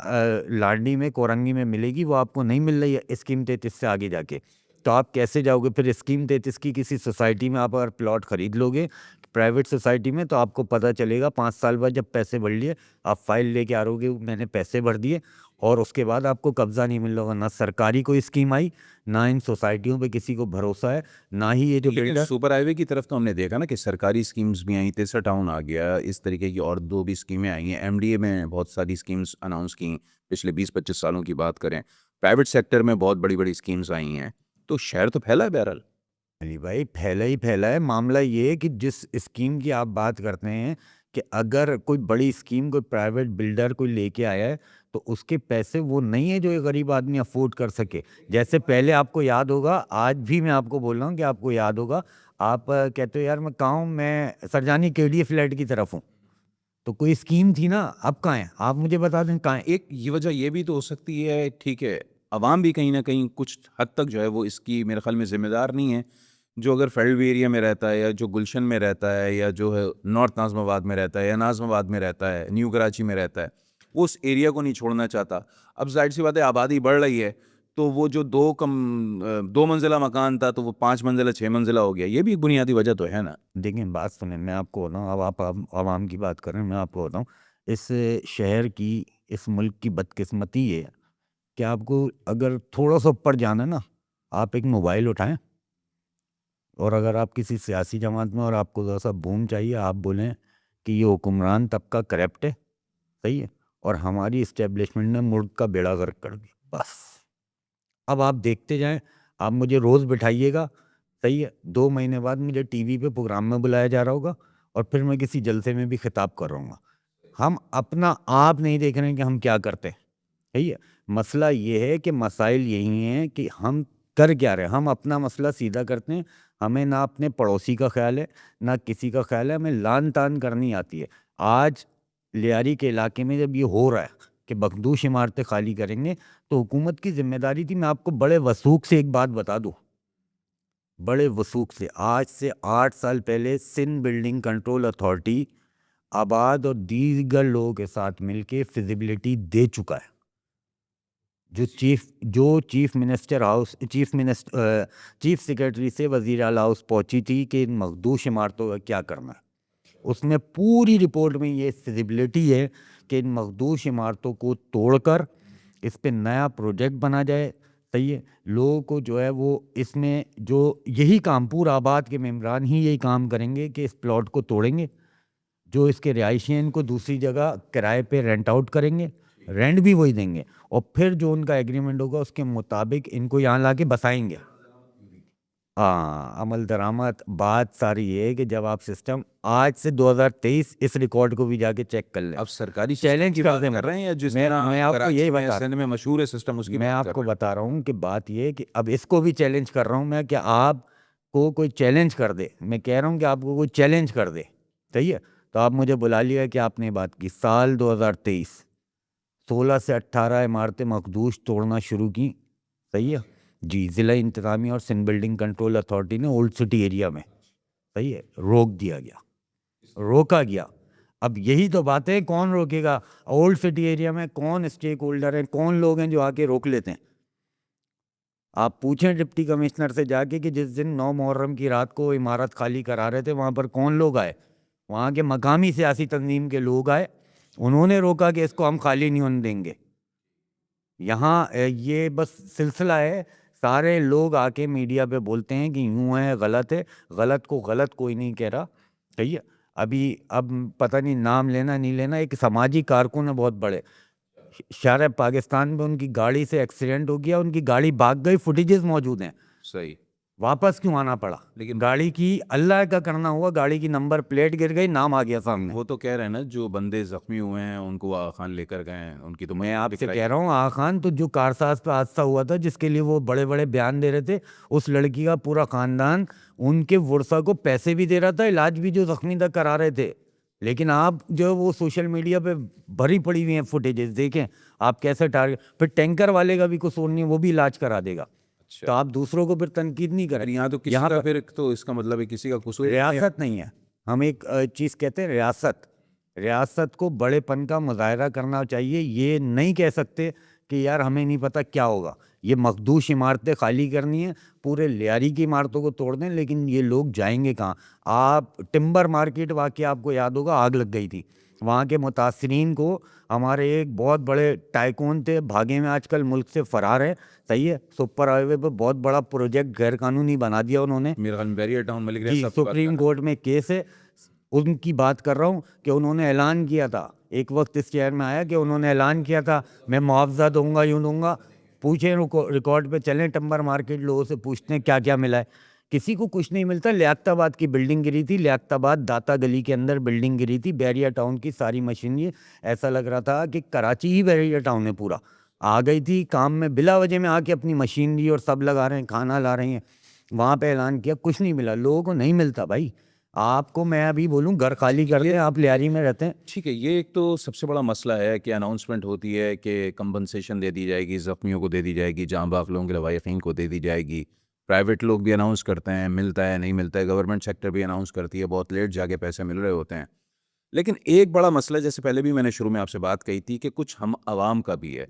لانڈی میں کورنگی میں ملے گی، وہ آپ کو نہیں مل رہی ہے اسکیم 33 سے آگے جا کے، تو آپ کیسے جاؤ گے؟ پھر اسکیم 33 کی کسی سوسائٹی میں آپ اگر پلاٹ خرید لو گے پرائیویٹ سوسائٹی میں، تو آپ کو پتہ چلے گا 5 سال بعد جب پیسے بڑھ لیے آپ فائل لے کے آ رہو گے میں نے پیسے بھر دیے، اور اس کے بعد آپ کو قبضہ نہیں مل رہا ہوگا۔ نہ سرکاری کوئی اسکیم آئی، نہ ان سوسائٹیوں پہ کسی کو بھروسہ ہے، نہ ہی یہ جو لیکن بلڈر۔ سپر ہائی وے کی طرف تو ہم نے دیکھا نا کہ سرکاری اسکیمز بھی آئیں، تیسرا ٹاؤن آ گیا، اس طریقے کی اور 2 بھی اسکیمیں آئی ہیں، ایم ڈی اے میں بہت ساری اسکیمز اناؤنس کی پچھلے 20-25 سالوں کی بات کریں، پرائیویٹ سیکٹر میں بہت بڑی بڑی اسکیمز آئی ہیں، تو شہر تو پھیلا ہے بہرحال۔ علی بھائی پھیلا ہی پھیلا ہے، معاملہ یہ ہے کہ جس اسکیم کی آپ بات کرتے ہیں کہ اگر کوئی بڑی اسکیم کوئی پرائیویٹ بلڈر کوئی لے کے آیا ہے تو اس کے پیسے وہ نہیں ہے جو ایک غریب آدمی افورڈ کر سکے۔ جیسے پہلے آپ کو یاد ہوگا، آج بھی میں آپ کو بول رہا ہوں کہ آپ کو یاد ہوگا، آپ کہتے ہو یار میں کہاں ہوں، میں سرجانی کے ڈی اے فلیٹ کی طرف ہوں، تو کوئی اسکیم تھی نا، اب کہاں ہے؟ آپ مجھے بتا دیں کہاں ہے؟ ایک یہ وجہ یہ بھی تو ہو سکتی ہے، ٹھیک ہے، عوام بھی کہیں نہ کہیں کچھ حد تک جو ہے وہ اس کی میرے خیال میں ذمہ دار نہیں ہے، جو اگر فیلڈ ایریا میں رہتا ہے یا جو گلشن میں رہتا ہے یا جو ہے نارتھ ناظم آباد میں رہتا ہے یا ناظم آباد میں رہتا ہے، نیو کراچی میں رہتا ہے، وہ اس ایریا کو نہیں چھوڑنا چاہتا۔ اب ظاہر سی بات ہے آبادی بڑھ رہی ہے تو وہ جو 2 منزلہ مکان تھا تو وہ 5 منزلہ 6 منزلہ ہو گیا، یہ بھی ایک بنیادی وجہ تو ہے نا۔ دیکھیں بات سنیں، میں آپ کو بتاؤں، اب آپ عوام کی بات کریں، میں آپ کو بتاؤں اس شہر کی، اس ملک کی بدقسمتی یہ ہے کہ آپ کو اگر تھوڑا سا اوپر جانا ہے نا، آپ ایک موبائل اٹھائیں اور اگر آپ کسی سیاسی جماعت میں اور آپ کو ذرا سا بوم چاہیے، آپ بولیں کہ یہ حکمران طبقہ کرپٹ ہے، صحیح ہے، اور ہماری اسٹیبلشمنٹ نے ملک کا بیڑا غرق کر دیا، بس اب آپ دیکھتے جائیں، آپ مجھے روز بٹھائیے گا، صحیح ہے، 2 مہینے بعد مجھے ٹی وی پہ پروگرام میں بلایا جا رہا ہوگا اور پھر میں کسی جلسے میں بھی خطاب کر رہا ہوں گا۔ ہم اپنا آپ نہیں دیکھ رہے ہیں کہ ہم کیا کرتے ہیں، صحیح ہے۔ مسئلہ یہ ہے کہ مسائل یہی ہیں کہ ہم کر کیا رہے ہیں، ہم اپنا مسئلہ سیدھا کرتے ہیں، ہمیں نہ اپنے پڑوسی کا خیال ہے نہ کسی کا خیال ہے، ہمیں لان تان کرنی آتی ہے۔ آج لیاری کے علاقے میں جب یہ ہو رہا ہے کہ مخدوش عمارتیں خالی کریں گے تو حکومت کی ذمہ داری تھی۔ میں آپ کو بڑے وثوق سے ایک بات بتا دوں، بڑے وثوق سے، آج سے 8 سال پہلے سندھ بلڈنگ کنٹرول اتھارٹی آباد اور دیگر لوگوں کے ساتھ مل کے فیزیبلٹی دے چکا ہے، جو چیف سیکرٹری سے وزیر اعلیٰ ہاؤس پہنچی تھی کہ ان مخدوش عمارتوں کا کیا کرنا ہے، اس میں پوری رپورٹ میں یہ فیزیبلٹی ہے کہ ان مخدوش عمارتوں کو توڑ کر اس پہ نیا پروجیکٹ بنا جائے، صحیح ہے، لوگوں کو جو ہے وہ اس میں جو یہی کام پورا آباد کے ممبران ہی یہی کام کریں گے کہ اس پلاٹ کو توڑیں گے، جو اس کے رہائشی ہیں ان کو دوسری جگہ کرائے پہ رینٹ آؤٹ کریں گے، رینٹ بھی وہی دیں گے، اور پھر جو ان کا ایگریمنٹ ہوگا اس کے مطابق ان کو یہاں لا کے بسائیں گے۔ عمل درآمد بات ساری یہ ہے کہ جب آپ سسٹم آج سے 2023 اس ریکارڈ کو بھی جا کے چیک کر لیں، اب سرکاری چیلنج کی کر بات دیں کر رہے ہیں یا جس میں طرح آپ کو کراچی یہی میں بتا سندھ میں مشہور ہے سسٹم، اس کی میں بات آپ کر کو رہے ہیں؟ بتا رہا ہوں کہ بات یہ ہے کہ اب اس کو بھی چیلنج کر رہا ہوں میں کہ آپ کو کوئی چیلنج کر دے، میں کہہ رہا ہوں کہ آپ کو کوئی چیلنج کر دے، صحیح ہے، تو آپ مجھے بلا لیا کہ آپ نے بات کی۔ سال 2023 16 سے 18 عمارتیں مخدوش توڑنا شروع کی، صحیح ہے جی، ضلع انتظامیہ اور سندھ بلڈنگ کنٹرول اتھارٹی نے اولڈ سٹی ایریا میں، صحیح ہے، روک دیا گیا، روکا گیا۔ اب یہی تو بات ہے، کون روکے گا؟ اولڈ سٹی ایریا میں کون اسٹیک ہولڈر ہیں، کون لوگ ہیں جو آ کے روک لیتے ہیں؟ آپ پوچھیں ڈپٹی کمشنر سے جا کے کہ جس دن 9 محرم کی رات کو عمارت خالی کرا رہے تھے وہاں پر کون لوگ آئے؟ وہاں کے مقامی سیاسی تنظیم کے لوگ آئے، انہوں نے روکا کہ اس کو ہم خالی نہیں ہونے دیں گے۔ یہاں یہ بس سلسلہ ہے، سارے لوگ آ کے میڈیا پہ بولتے ہیں کہ یوں ہے، غلط ہے، غلط کو غلط کوئی نہیں کہہ رہا، صحیح ہے۔ اب پتہ نہیں نام لینا نہیں لینا، ایک سماجی کارکن ہے بہت بڑے، شارع پاکستان میں ان کی گاڑی سے ایکسیڈنٹ ہو گیا, ان کی گاڑی بھاگ گئی, فوٹیجز موجود ہیں, صحیح. واپس کیوں آنا پڑا؟ لیکن گاڑی کی اللہ کا کرنا ہوا, گاڑی کی نمبر پلیٹ گر گئی, نام آ گیا سامنے. وہ تو کہہ رہے ہیں نا جو بندے زخمی ہوئے ہیں ان کو آغا خان لے کر گئے ہیں, ان کی تو میں آپ سے کہہ رہا ہوں, آغا خان تو جو کارساز پہ حادثہ ہوا تھا جس کے لیے وہ بڑے بڑے بیان دے رہے تھے, اس لڑکی کا پورا خاندان ان کے ورثہ کو پیسے بھی دے رہا تھا, علاج بھی جو زخمی تک کرا رہے تھے. لیکن آپ جو وہ سوشل میڈیا پہ بھری پڑی ہوئی ہیں فوٹیجز, دیکھیں آپ کیسے ٹارگیٹ. پھر ٹینکر والے کا بھی قصور نہیں, وہ بھی علاج کرا دے گا. تو آپ دوسروں کو پھر تنقید نہیں کریں. یہاں تو کسی کا پھر تو اس کا مطلب ہے کسی کا قصور ریاست نہیں ہے. ہم ایک چیز کہتے ہیں ریاست کو بڑے پن کا مظاہرہ کرنا چاہیے. یہ نہیں کہہ سکتے کہ یار ہمیں نہیں پتہ کیا ہوگا. یہ مخدوش عمارتیں خالی کرنی ہیں, پورے لیاری کی عمارتوں کو توڑ دیں, لیکن یہ لوگ جائیں گے کہاں؟ آپ ٹمبر مارکیٹ واقعہ آپ کو یاد ہوگا, آگ لگ گئی تھی وہاں کے متاثرین کو. ہمارے ایک بہت بڑے ٹائکون تھے, بھاگے میں آج کل ملک سے فرار ہیں, صحیح ہے. سپر ہائی وے پہ بہت بڑا پروجیکٹ غیر قانونی بنا دیا انہوں نے. بیریئر ٹاؤن ملک جی, سپریم کورٹ میں کیس ہے, ان کی بات کر رہا ہوں کہ انہوں نے اعلان کیا تھا, ایک وقت اس شہر میں آیا کہ انہوں نے اعلان کیا تھا میں معاوضہ دوں گا, یوں دوں گا. پوچھیں ریکارڈ پہ چلیں, ٹمبر مارکیٹ لوگوں سے پوچھتے ہیں کیا کیا ملا ہے. کسی کو کچھ نہیں ملتا. لیاقت آباد کی بلڈنگ گری تھی, لیاقت آباد داتا گلی کے اندر بلڈنگ گری تھی, بیریا ٹاؤن کی ساری مشینری, ایسا لگ رہا تھا کہ کراچی ہی بیریا ٹاؤن ہے پورا, آ گئی تھی کام میں بلا وجہ میں, آ کے اپنی مشینری اور سب لگا رہے ہیں, کھانا لا رہے ہیں. وہاں پہ اعلان کیا, کچھ نہیں ملا. لوگوں کو نہیں ملتا بھائی. آپ کو میں ابھی بولوں گھر خالی کر دیں, آپ لیاری میں رہتے ہیں. ٹھیک ہے, یہ ایک تو سب سے بڑا مسئلہ ہے کہ اناؤنسمنٹ ہوتی ہے کہ کمپنسیشن دے دی جائے گی, زخمیوں کو دے دی جائے گی, جاں باز لوگوں کے لوائقین کو دے دی جائے گی. پرائیویٹ لوگ بھی اناؤنس کرتے ہیں, ملتا ہے نہیں ملتا ہے. گورنمنٹ سیکٹر بھی اناؤنس کرتی ہے, بہت لیٹ جا کے پیسے مل رہے ہوتے ہیں. لیکن ایک بڑا مسئلہ, جیسے پہلے بھی میں نے شروع میں آپ سے بات کہی تھی, کہ کچھ ہم عوام کا بھی ہے.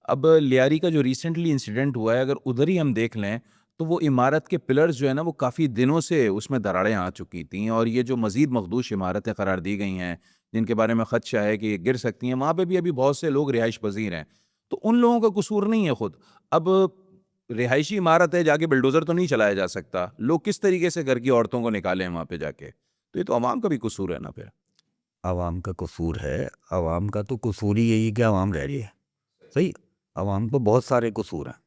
اب لیاری کا جو ریسنٹلی انسیڈنٹ ہوا ہے, اگر ادھر ہی ہم دیکھ لیں تو وہ عمارت کے پلرز جو ہے نا, وہ کافی دنوں سے اس میں دراڑیں آ چکی تھیں, اور یہ جو مزید مخدوش عمارتیں قرار دی گئی ہیں جن کے بارے میں خدشہ ہے کہ یہ گر سکتی ہیں, وہاں پہ بھی ابھی بہت سے لوگ رہائش پذیر ہیں. تو ان لوگوں کا قصور نہیں ہے خود. اب رہائشی عمارت ہے, جا کے بلڈوزر تو نہیں چلایا جا سکتا. لوگ کس طریقے سے گھر کی عورتوں کو نکالیں وہاں پہ جا کے؟ تو یہ تو عوام کا بھی قصور ہے نا. پھر عوام کا قصور ہے. عوام کا تو قصور ہی یہی کہ عوام رہ رہی ہے, صحیح. عوام کو بہت سارے قصور ہیں.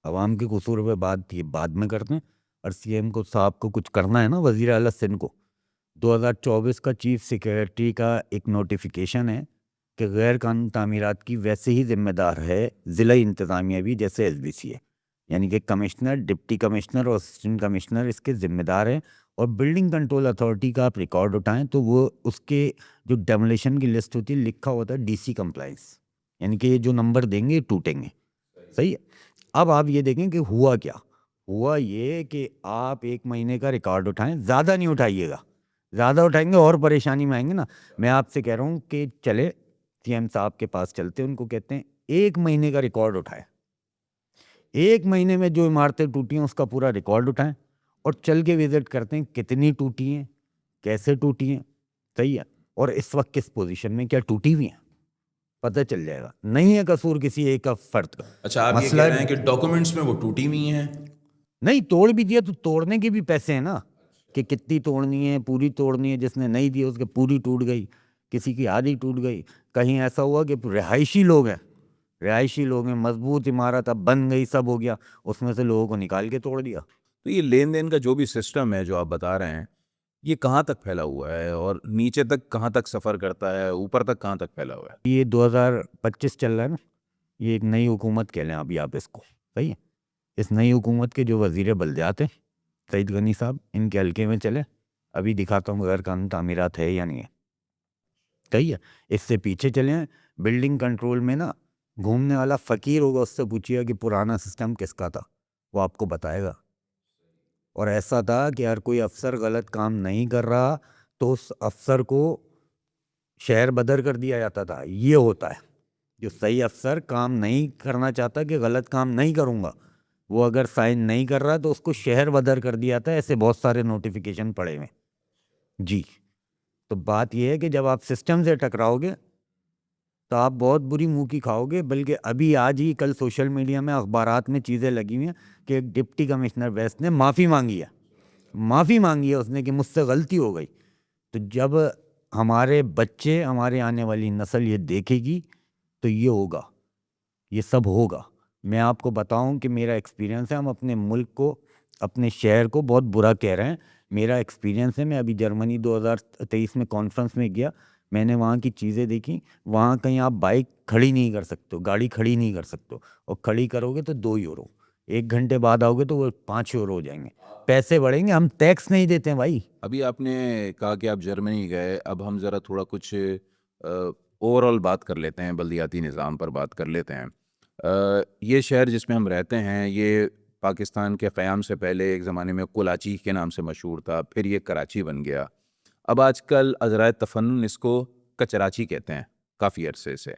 عوام کے قصور پہ بات یہ بعد میں کرتے ہیں. اور سی ایم کو صاحب کو کچھ کرنا ہے نا, وزیر اعلیٰ سندھ کو 2024 کا چیف سیکریٹری کا ایک نوٹیفیکیشن ہے کہ غیر قانونی تعمیرات کی ویسے ہی ذمہ دار ہے ضلع انتظامیہ بھی جیسے ایس بی سی ہے. یعنی کہ کمشنر, ڈپٹی کمشنر اور اسسٹنٹ کمشنر اس کے ذمہ دار ہیں. اور بلڈنگ کنٹرول اتھارٹی کا آپ ریکارڈ اٹھائیں تو وہ اس کے جو ڈیمولیشن کی لسٹ ہوتی ہے, لکھا ہوتا ہے ڈی سی کمپلائنس, یعنی کہ یہ جو نمبر دیں گے یہ ٹوٹیں گے, صحیح ہے. اب آپ یہ دیکھیں کہ ہوا کیا. ہوا یہ کہ آپ 1 مہینے کا ریکارڈ اٹھائیں, زیادہ نہیں اٹھائیے گا, زیادہ اٹھائیں گے اور پریشانی میں آئیں گے نا. میں آپ سے کہہ رہا ہوں کہ چلے سی ایم صاحب کے پاس چلتے, ان کو کہتے ہیں 1 مہینے کا ریکارڈ اٹھائیں, 1 مہینے میں جو عمارتیں ٹوٹی ہیں اس کا پورا ریکارڈ اٹھائیں, اور چل کے وزٹ کرتے ہیں کتنی ٹوٹی ہیں, کیسے ٹوٹی ہیں, صحیح ہے, اور اس وقت کس پوزیشن میں کیا ٹوٹی ہوئی ہیں, پتہ چل جائے گا. نہیں ہے قصور کسی ایک فرد کا. اچھا, آپ یہ کہہ رہے ہیں کہ ڈاکومنٹس میں وہ ٹوٹی ہوئی ہیں؟ نہیں, توڑ بھی دیا تو توڑنے کے بھی پیسے ہیں نا, کہ کتنی توڑنی ہے, پوری توڑنی ہے. جس نے نہیں دی اس کے پوری ٹوٹ گئی, کسی کی آدھی ٹوٹ گئی. کہیں ایسا ہوا کہ رہائشی لوگ ہیں, مضبوط عمارت اب بن گئی, سب ہو گیا, اس میں سے لوگوں کو نکال کے توڑ دیا. تو یہ لین دین کا جو بھی سسٹم ہے جو آپ بتا رہے ہیں, یہ کہاں تک پھیلا ہوا ہے, اور نیچے تک کہاں تک سفر کرتا ہے, اوپر تک کہاں تک پھیلا ہوا ہے؟ یہ 2025 چل رہا ہے نا, یہ ایک نئی حکومت کہہ لیں ابھی آپ اس کو, صحیح ہے. اس نئی حکومت کے جو وزیر بلدیات ہیں سعید غنی صاحب, ان کے حلقے میں چلے, ابھی دکھاتا ہوں غیر قانونی تعمیرات ہے یا نہیں ہے, صحیح ہے. اس سے پیچھے چلیں, بلڈنگ کنٹرول میں نا گھومنے والا فقیر ہوگا, اس سے پوچھیے کہ پرانا سسٹم کس کا تھا, وہ آپ کو بتائے گا. اور ایسا تھا کہ ہر کوئی افسر غلط کام نہیں کر رہا تو اس افسر کو شہر بدر کر دیا جاتا تھا. یہ ہوتا ہے, جو صحیح افسر کام نہیں کرنا چاہتا کہ غلط کام نہیں کروں گا, وہ اگر سائن نہیں کر رہا تو اس کو شہر بدر کر دیا جاتا ہے. ایسے بہت سارے نوٹیفیکیشن پڑے ہوئے جی. تو بات یہ ہے کہ جب آپ سسٹم سے ٹکراؤ گے تو آپ بہت بری منہ کی کھاؤ گے. بلکہ ابھی آج ہی کل سوشل میڈیا میں اخبارات میں چیزیں لگی ہوئی ہیں کہ ایک ڈپٹی کمشنر ویسٹ نے معافی مانگی ہے اس نے کہ مجھ سے غلطی ہو گئی. تو جب ہمارے بچے, ہمارے آنے والی نسل یہ دیکھے گی تو یہ ہوگا, یہ سب ہوگا. میں آپ کو بتاؤں کہ میرا ایکسپیرینس ہے, ہم اپنے ملک کو, اپنے شہر کو بہت برا کہہ رہے ہیں. میرا ایکسپیرینس ہے, میں ابھی جرمنی 2023 میں کانفرنس میں گیا, میں نے وہاں کی چیزیں دیکھی. وہاں کہیں آپ بائک کھڑی نہیں کر سکتے ہو, گاڑی کھڑی نہیں کر سکتے ہو, اور کھڑی کرو گے تو 2 یورو, 1 گھنٹے بعد آؤ گے تو وہ 5 یورو ہو جائیں گے. پیسے بڑھیں گے, ہم ٹیکس نہیں دیتے ہیں بھائی. ابھی آپ نے کہا کہ آپ جرمنی گئے, اب ہم ذرا تھوڑا کچھ اوور آل بات کر لیتے ہیں, بلدیاتی نظام پر بات کر لیتے ہیں. یہ شہر جس میں ہم رہتے ہیں یہ پاکستان کے قیام سے پہلے ایک زمانے میں کلاچی کے نام سے مشہور تھا, پھر یہ کراچی بن گیا. اب آج کل عذرائے تفنن اس کو کچراچی کہتے ہیں کافی عرصے سے.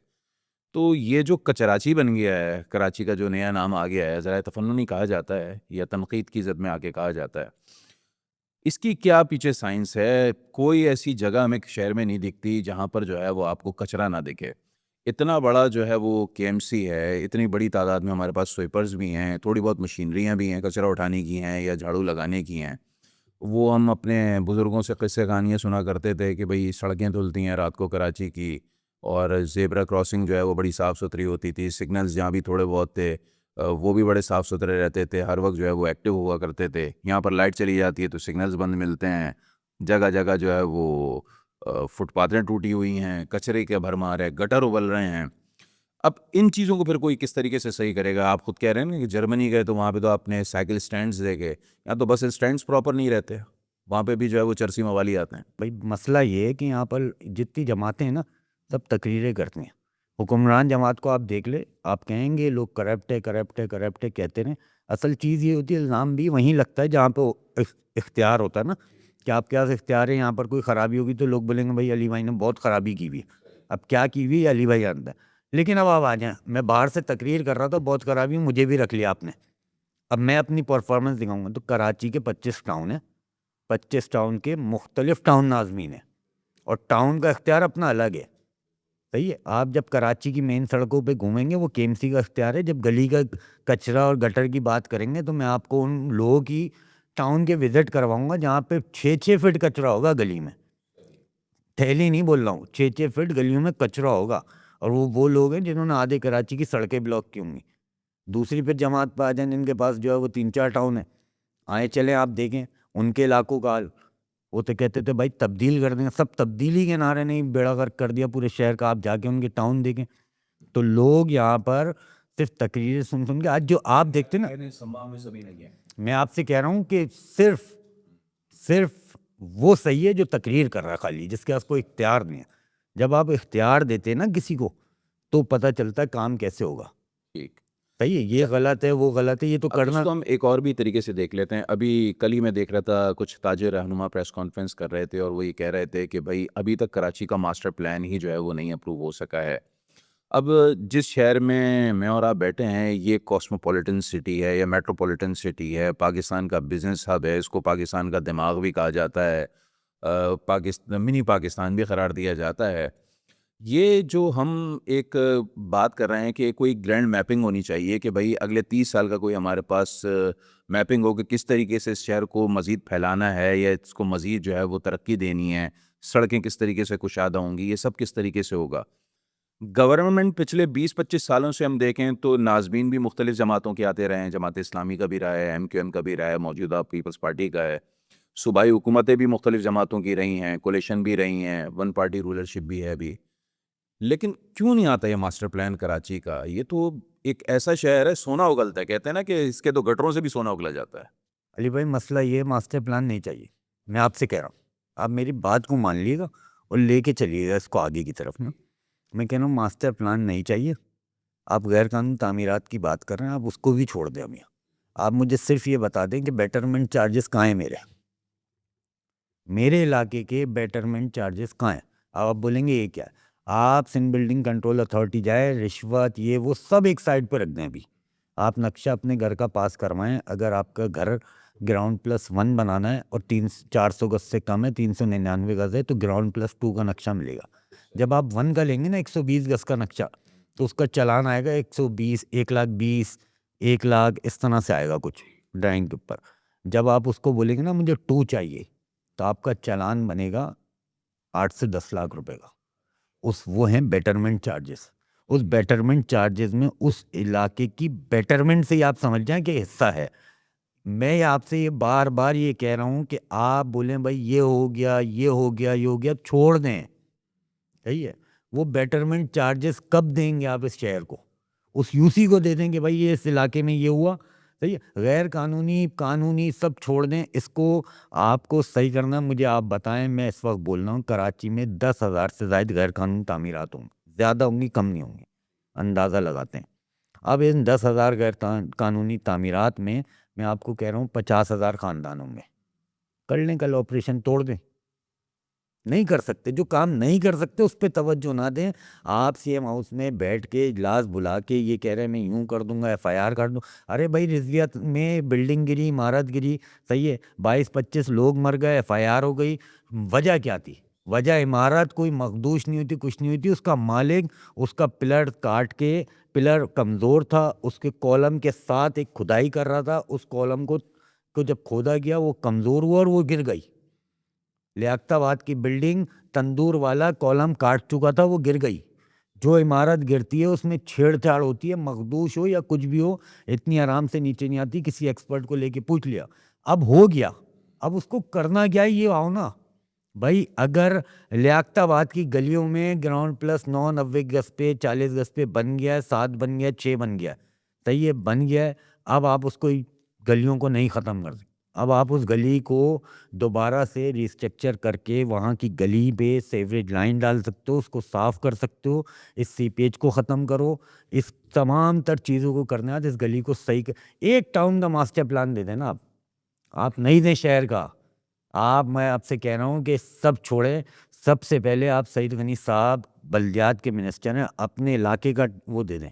تو یہ جو کچراچی بن گیا ہے, کراچی کا جو نیا نام آ گیا ہے, عذرائے تفنن ہی کہا جاتا ہے یا تنقید کی زد میں آ کے کہا جاتا ہے. اس کی کیا پیچھے سائنس ہے؟ کوئی ایسی جگہ ہمیں شہر میں نہیں دکھتی جہاں پر جو ہے وہ آپ کو کچرا نہ دکھے. اتنا بڑا جو ہے وہ کے ایم سی ہے, اتنی بڑی تعداد میں ہمارے پاس سویپرز بھی ہیں, تھوڑی بہت مشینریاں بھی ہیں کچرا اٹھانے کی ہیں یا جھاڑو لگانے کی ہیں. وہ ہم اپنے بزرگوں سے قصے کہانیاں سنا کرتے تھے کہ بھئی سڑکیں دھلتی ہیں رات کو کراچی کی, اور زیبرا کراسنگ جو ہے وہ بڑی صاف ستھری ہوتی تھی, سگنلز جہاں بھی تھوڑے بہت تھے وہ بھی بڑے صاف ستھرے رہتے تھے, ہر وقت جو ہے وہ ایکٹیو ہوا کرتے تھے. یہاں پر لائٹ چلی جاتی ہے تو سگنلز بند ملتے ہیں, جگہ جگہ جو ہے وہ فٹ پاتھیں ٹوٹی ہوئی ہیں, کچرے کے بھرمار ہے, گٹر ابل رہے ہیں. اب ان چیزوں کو پھر کوئی کس طریقے سے صحیح کرے گا؟ آپ خود کہہ رہے ہیں نا کہ جرمنی گئے تو وہاں پہ تو آپ نے سائیکل سٹینڈز دیکھے, یا تو بس سٹینڈز پراپر نہیں رہتے, وہاں پہ بھی جو ہے وہ چرسی موالی آتے ہیں. بھائی مسئلہ یہ ہے کہ یہاں پر جتنی جماعتیں ہیں نا سب تقریریں کرتی ہیں. حکمران جماعت کو آپ دیکھ لے, آپ کہیں گے لوگ کرپٹ ہے کرپٹ ہے کرپٹ ہے کہتے رہیں. اصل چیز یہ ہوتی ہے, الزام بھی وہیں لگتا ہے جہاں پہ اختیار ہوتا ہے نا, کہ آپ کے پاس اختیار ہے, یہاں پر کوئی خرابی ہوگی تو لوگ بولیں گے بھائی علی بھائی نے بہت خرابی کی ہوئی ہے. اب کیا کی ہوئی ہے علی بھائی جانتا ہے. لیکن اب آپ آ جائیں, میں باہر سے تقریر کر رہا تھا بہت خرابی, مجھے بھی رکھ لیا آپ نے. اب میں اپنی پرفارمنس دکھاؤں گا تو کراچی کے 25 ٹاؤن ہیں, 25 ٹاؤن کے مختلف ٹاؤن ناظمین ہیں, اور ٹاؤن کا اختیار اپنا الگ ہے. صحیح ہے, آپ جب کراچی کی مین سڑکوں پہ گھومیں گے وہ کے ایم سی کا اختیار ہے. جب گلی کا کچرا اور گٹر کی بات کریں گے تو میں آپ کو ان لوگوں کی ٹاؤن کے وزٹ کرواؤں گا جہاں پہ 6 فٹ کچرا ہوگا گلی میں. تھیلی نہیں بول رہا ہوں, 6 فٹ گلیوں میں کچرا ہوگا, اور وہ لوگ ہیں جنہوں نے آدھے کراچی کی سڑکیں بلاک کی ہوں گی. دوسری پھر جماعت پہ آ جائیں جن کے پاس جو ہے وہ 3-4 ٹاؤن ہیں, آئے چلیں آپ دیکھیں ان کے علاقوں کا حال. وہ تو کہتے تھے بھائی تبدیل کر دیں, سب تبدیلی کے نعرے نہیں, بیڑا غرق کر دیا پورے شہر کا. آپ جا کے ان کے ٹاؤن دیکھیں تو لوگ یہاں پر صرف تقریریں سن کے, آج جو آپ دیکھتے نا, میں آپ سے کہہ رہا ہوں کہ صرف وہ صحیح ہے جو تقریر کر رہا ہے خالی, جس کے پاس کوئی اختیار نہیں ہے. جب آپ اختیار دیتے نا کسی کو تو پتہ چلتا ہے کام کیسے ہوگا. ٹھیک, صحیح ہے, یہ غلط ہے وہ غلط ہے, یہ تو اب اس کرنا. کو ہم ایک اور بھی طریقے سے دیکھ لیتے ہیں. ابھی کل ہی میں دیکھ رہا تھا کچھ تاجر رہنما پریس کانفرنس کر رہے تھے, اور وہ یہ کہہ رہے تھے کہ بھائی ابھی تک کراچی کا ماسٹر پلان ہی جو ہے وہ نہیں اپروو ہو سکا ہے. اب جس شہر میں اور آپ بیٹھے ہیں یہ کاسموپولیٹن سٹی ہے یا میٹروپولیٹن سٹی ہے, پاکستان کا بزنس ہب ہے, اس کو پاکستان کا دماغ بھی کہا جاتا ہے, منی پاکستان بھی قرار دیا جاتا ہے. یہ جو ہم ایک بات کر رہے ہیں کہ کوئی گرینڈ میپنگ ہونی چاہیے کہ بھائی اگلے 30 سال کا کوئی ہمارے پاس میپنگ ہو کہ کس طریقے سے اس شہر کو مزید پھیلانا ہے یا اس کو مزید جو ہے وہ ترقی دینی ہے, سڑکیں کس طریقے سے کشادہ ہوں گی, یہ سب کس طریقے سے ہوگا. گورنمنٹ پچھلے 20-25 سالوں سے ہم دیکھیں تو ناظمین بھی مختلف جماعتوں کے آتے رہے ہیں, جماعت اسلامی کا بھی رہا ہے, ایم کیو ایم کا بھی رہا ہے, موجودہ پیپلز پارٹی کا ہے, صوبائی حکومتیں بھی مختلف جماعتوں کی رہی ہیں, کولیشن بھی رہی ہیں, ون پارٹی رولرشپ بھی ہے ابھی. لیکن کیوں نہیں آتا یہ ماسٹر پلان کراچی کا؟ یہ تو ایک ایسا شہر ہے, سونا اگلتا ہے, کہتے ہیں نا کہ اس کے تو گٹروں سے بھی سونا اگلا جاتا ہے. علی بھائی مسئلہ یہ ماسٹر پلان نہیں چاہیے, میں آپ سے کہہ رہا ہوں. آپ میری بات کو مان لیے گا اور لے کے چلیے گا اس کو آگے کی طرف نا. میں کہہ رہا ہوں ماسٹر پلان نہیں چاہیے. آپ غیر قانونی تعمیرات کی بات کر رہے ہیں, آپ اس کو بھی چھوڑ دیں. اب آپ مجھے صرف یہ بتا دیں کہ بیٹرمنٹ چارجز کہاں ہیں میرے علاقے کے بیٹرمنٹ چارجز کہاں ہیں. آپ بولیں گے یہ کیا ہے, آپ سندھ بلڈنگ کنٹرول اتھارٹی جائے, رشوت یہ وہ سب ایک سائڈ پہ رکھ دیں. ابھی آپ نقشہ اپنے گھر کا پاس کروائیں, اگر آپ کا گھر گراؤنڈ+1 بنانا ہے اور 400 گز سے کم ہے, 399 گز ہے, تو گراؤنڈ+2 کا نقشہ ملے گا. جب آپ 1 کا لیں گے نا 120 گز کا نقشہ, تو اس کا چلان آئے گا 120, 1,20,000, 1,00,000 اس طرح سے آئے گا کچھ ڈرائنگ کے اوپر. جب آپ اس کو بولیں گے نا مجھے 2 چاہیے, تو آپ کا چلان بنے گا 8 سے 10 لاکھ روپے کا. وہ ہیں بیٹرمنٹ چارجز. اس بیٹرمنٹ چارجز میں اس علاقے کی بیٹرمنٹ سے ہی آپ سمجھ جائیں کہ حصہ ہے. میں آپ سے یہ بار بار یہ کہہ رہا ہوں کہ آپ بولیں بھائی یہ ہو گیا یہ ہو گیا یہ ہو گیا، چھوڑ دیں. صحیح ہے، وہ بیٹرمنٹ چارجز کب دیں گے آپ اس شہر کو؟ اس یو سی کو دے دیں کہ بھائی یہ اس علاقے میں یہ ہوا. صحیح ہے، غیر قانونی قانونی سب چھوڑ دیں. اس کو آپ کو صحیح کرنا، مجھے آپ بتائیں. میں اس وقت بول رہا ہوں کراچی میں 10,000 سے زائد غیر قانونی تعمیرات ہوں گی، زیادہ ہوں گی کم نہیں ہوں گی، اندازہ لگاتے ہیں. اب ان 10,000 غیر قانونی تعمیرات میں آپ کو کہہ رہا ہوں 50,000 خاندان ہوں گے. کر لیں کل آپریشن، توڑ دیں. نہیں کر سکتے، جو کام نہیں کر سکتے اس پہ توجہ نہ دیں. آپ سی ایم ہاؤس میں بیٹھ کے اجلاس بلا کے یہ کہہ رہے ہیں میں یوں کر دوں گا، ایف آئی آر کر دوں. ارے بھائی رضویت میں بلڈنگ گری، عمارت گری، صحیح ہے، 22-25 لوگ مر گئے، ایف آئی آر ہو گئی. وجہ کیا تھی؟ وجہ عمارت کوئی مخدوش نہیں ہوتی، کچھ نہیں ہوتی. اس کا مالک اس کا پلر کاٹ کے، پلر کمزور تھا، اس کے کالم کے ساتھ ایک کھدائی کر رہا تھا. اس کالم کو جب کھودا گیا وہ کمزور ہوا اور وہ گر گئی. لیاقت آباد کی بلڈنگ تندور والا کالم کاٹ چکا تھا، وہ گر گئی. جو عمارت گرتی ہے اس میں چھیڑ چھاڑ ہوتی ہے، مخدوش ہو یا کچھ بھی ہو، اتنی آرام سے نیچے نہیں آتی. کسی ایکسپرٹ کو لے کے پوچھ لیا. اب ہو گیا، اب اس کو کرنا کیا ہے یہ آؤ نا بھائی. اگر لیاقت آباد کی گلیوں میں گراؤنڈ پلس 9 90 گز پہ 40 گز پہ بن گیا ہے، 7 بن گیا ہے، 6 بن گیا ہے، صحیح ہے، بن گیا ہے. اب آپ اس کو گلیوں کو نہیں ختم کر سکتے. اب آپ اس گلی کو دوبارہ سے ریسٹرکچر کر کے وہاں کی گلی پہ سیوریج لائن ڈال سکتے ہو، اس کو صاف کر سکتے ہو، اس سیپیج کو ختم کرو. اس تمام تر چیزوں کو کرنا ہے. اس گلی کو صحیح ایک ٹاؤن کا ماسٹر پلان دے دیں نا آپ نہیں دیں شہر کا. میں آپ سے کہہ رہا ہوں کہ سب چھوڑیں. سب سے پہلے آپ سعید غنی صاحب بلدیات کے منسٹر ہیں، اپنے علاقے کا وہ دے دیں.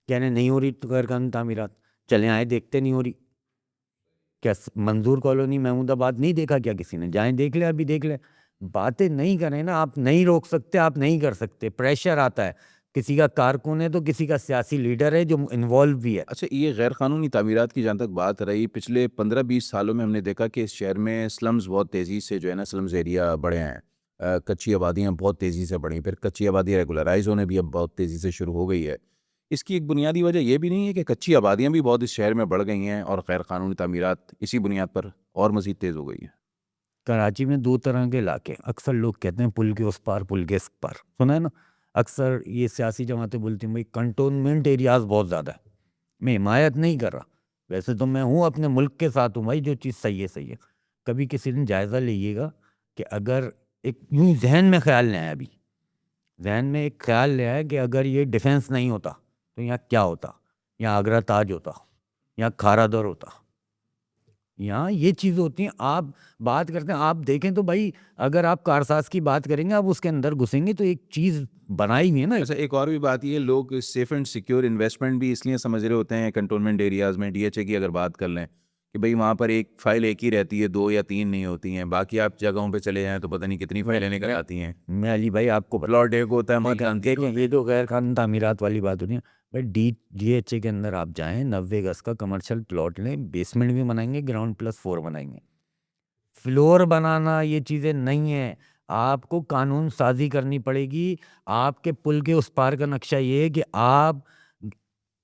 کہنے نہیں ہو رہی غیر قانونی تعمیرات، چلیں آئے دیکھتے نہیں ہو رہی. کیا منظور کالونی محمود آباد نہیں دیکھا کیا کسی نے؟ جائیں دیکھ لیں، ابھی دیکھ لیں. باتیں نہیں کریں نا آپ. نہیں روک سکتے، آپ نہیں کر سکتے. پریشر آتا ہے، کسی کا کارکن ہے تو کسی کا سیاسی لیڈر ہے جو انوالو بھی ہے. اچھا، یہ غیر قانونی تعمیرات کی جہاں تک بات رہی، پچھلے 15-20 سالوں میں ہم نے دیکھا کہ اس شہر میں سلمز بہت تیزی سے جو ہے نا سلمز ایریا بڑھے ہیں. کچی آبادیاں بہت تیزی سے بڑھیں، پھر کچی آبادی ریگولرائز ہونے بھی اب بہت تیزی سے شروع ہو گئی ہے. اس کی ایک بنیادی وجہ یہ بھی نہیں ہے کہ کچی آبادیاں بھی بہت اس شہر میں بڑھ گئی ہیں اور غیر قانونی تعمیرات اسی بنیاد پر اور مزید تیز ہو گئی ہیں؟ کراچی میں 2 طرح کے علاقے، اکثر لوگ کہتے ہیں پل کے اس پار پل کے اس پار، سنا ہے نا. اکثر یہ سیاسی جماعتیں بولتی ہیں بھائی کنٹونمنٹ ایریاز بہت زیادہ ہے. میں حمایت نہیں کر رہا، ویسے تو میں ہوں اپنے ملک کے ساتھ ہوں بھائی، جو چیز صحیح ہے صحیح ہے. کبھی کسی دن جائزہ لیجیے گا کہ اگر ایک یوں ذہن میں خیال لے آیا، ابھی ذہن میں ایک خیال لے آیا کہ اگر یہ ڈیفنس نہیں ہوتا تو یہاں کیا ہوتا؟ یہاں آگرہ تاج ہوتا، یہاں کھارا دور ہوتا، یہاں یہ چیز ہوتی ہیں. آپ بات کرتے ہیں، آپ دیکھیں تو بھائی اگر آپ کارساز کی بات کریں گے، آپ اس کے اندر گھسیں گے تو ایک چیز بنائی ہوئی ہے نا. ایسا ایک اور بھی بات یہ، لوگ سیف اینڈ سیکیور انویسٹمنٹ بھی اس لیے سمجھ رہے ہوتے ہیں کنٹونمنٹ ایریاز میں. ڈی ایچ اے کی اگر بات کر لیں کہ بھئی وہاں پر ایک فائل ایک ہی رہتی ہے، 2 یا 3 نہیں ہوتی ہیں. باقی آپ جگہوں پہ چلے جائیں تو پتہ نہیں کتنی فائلیں نکل آتی ہیں. میں علی بھائی آپ کو پلاٹ ایک ہوتا ہے مکان دیکھیں، یہ تو غیر قانونی تعمیرات والی بات ہو رہی ہے بھائی. ڈی ایچ اے کے اندر آپ جائیں، 90 گز کا کمرشل پلاٹ لیں، بیسمنٹ بھی بنائیں گے، گراؤنڈ پلس 4 بنائیں گے. فلور بنانا یہ چیزیں نہیں ہیں. آپ کو قانون سازی کرنی پڑے گی. آپ کے پل کے اس پار کا نقشہ یہ ہے کہ آپ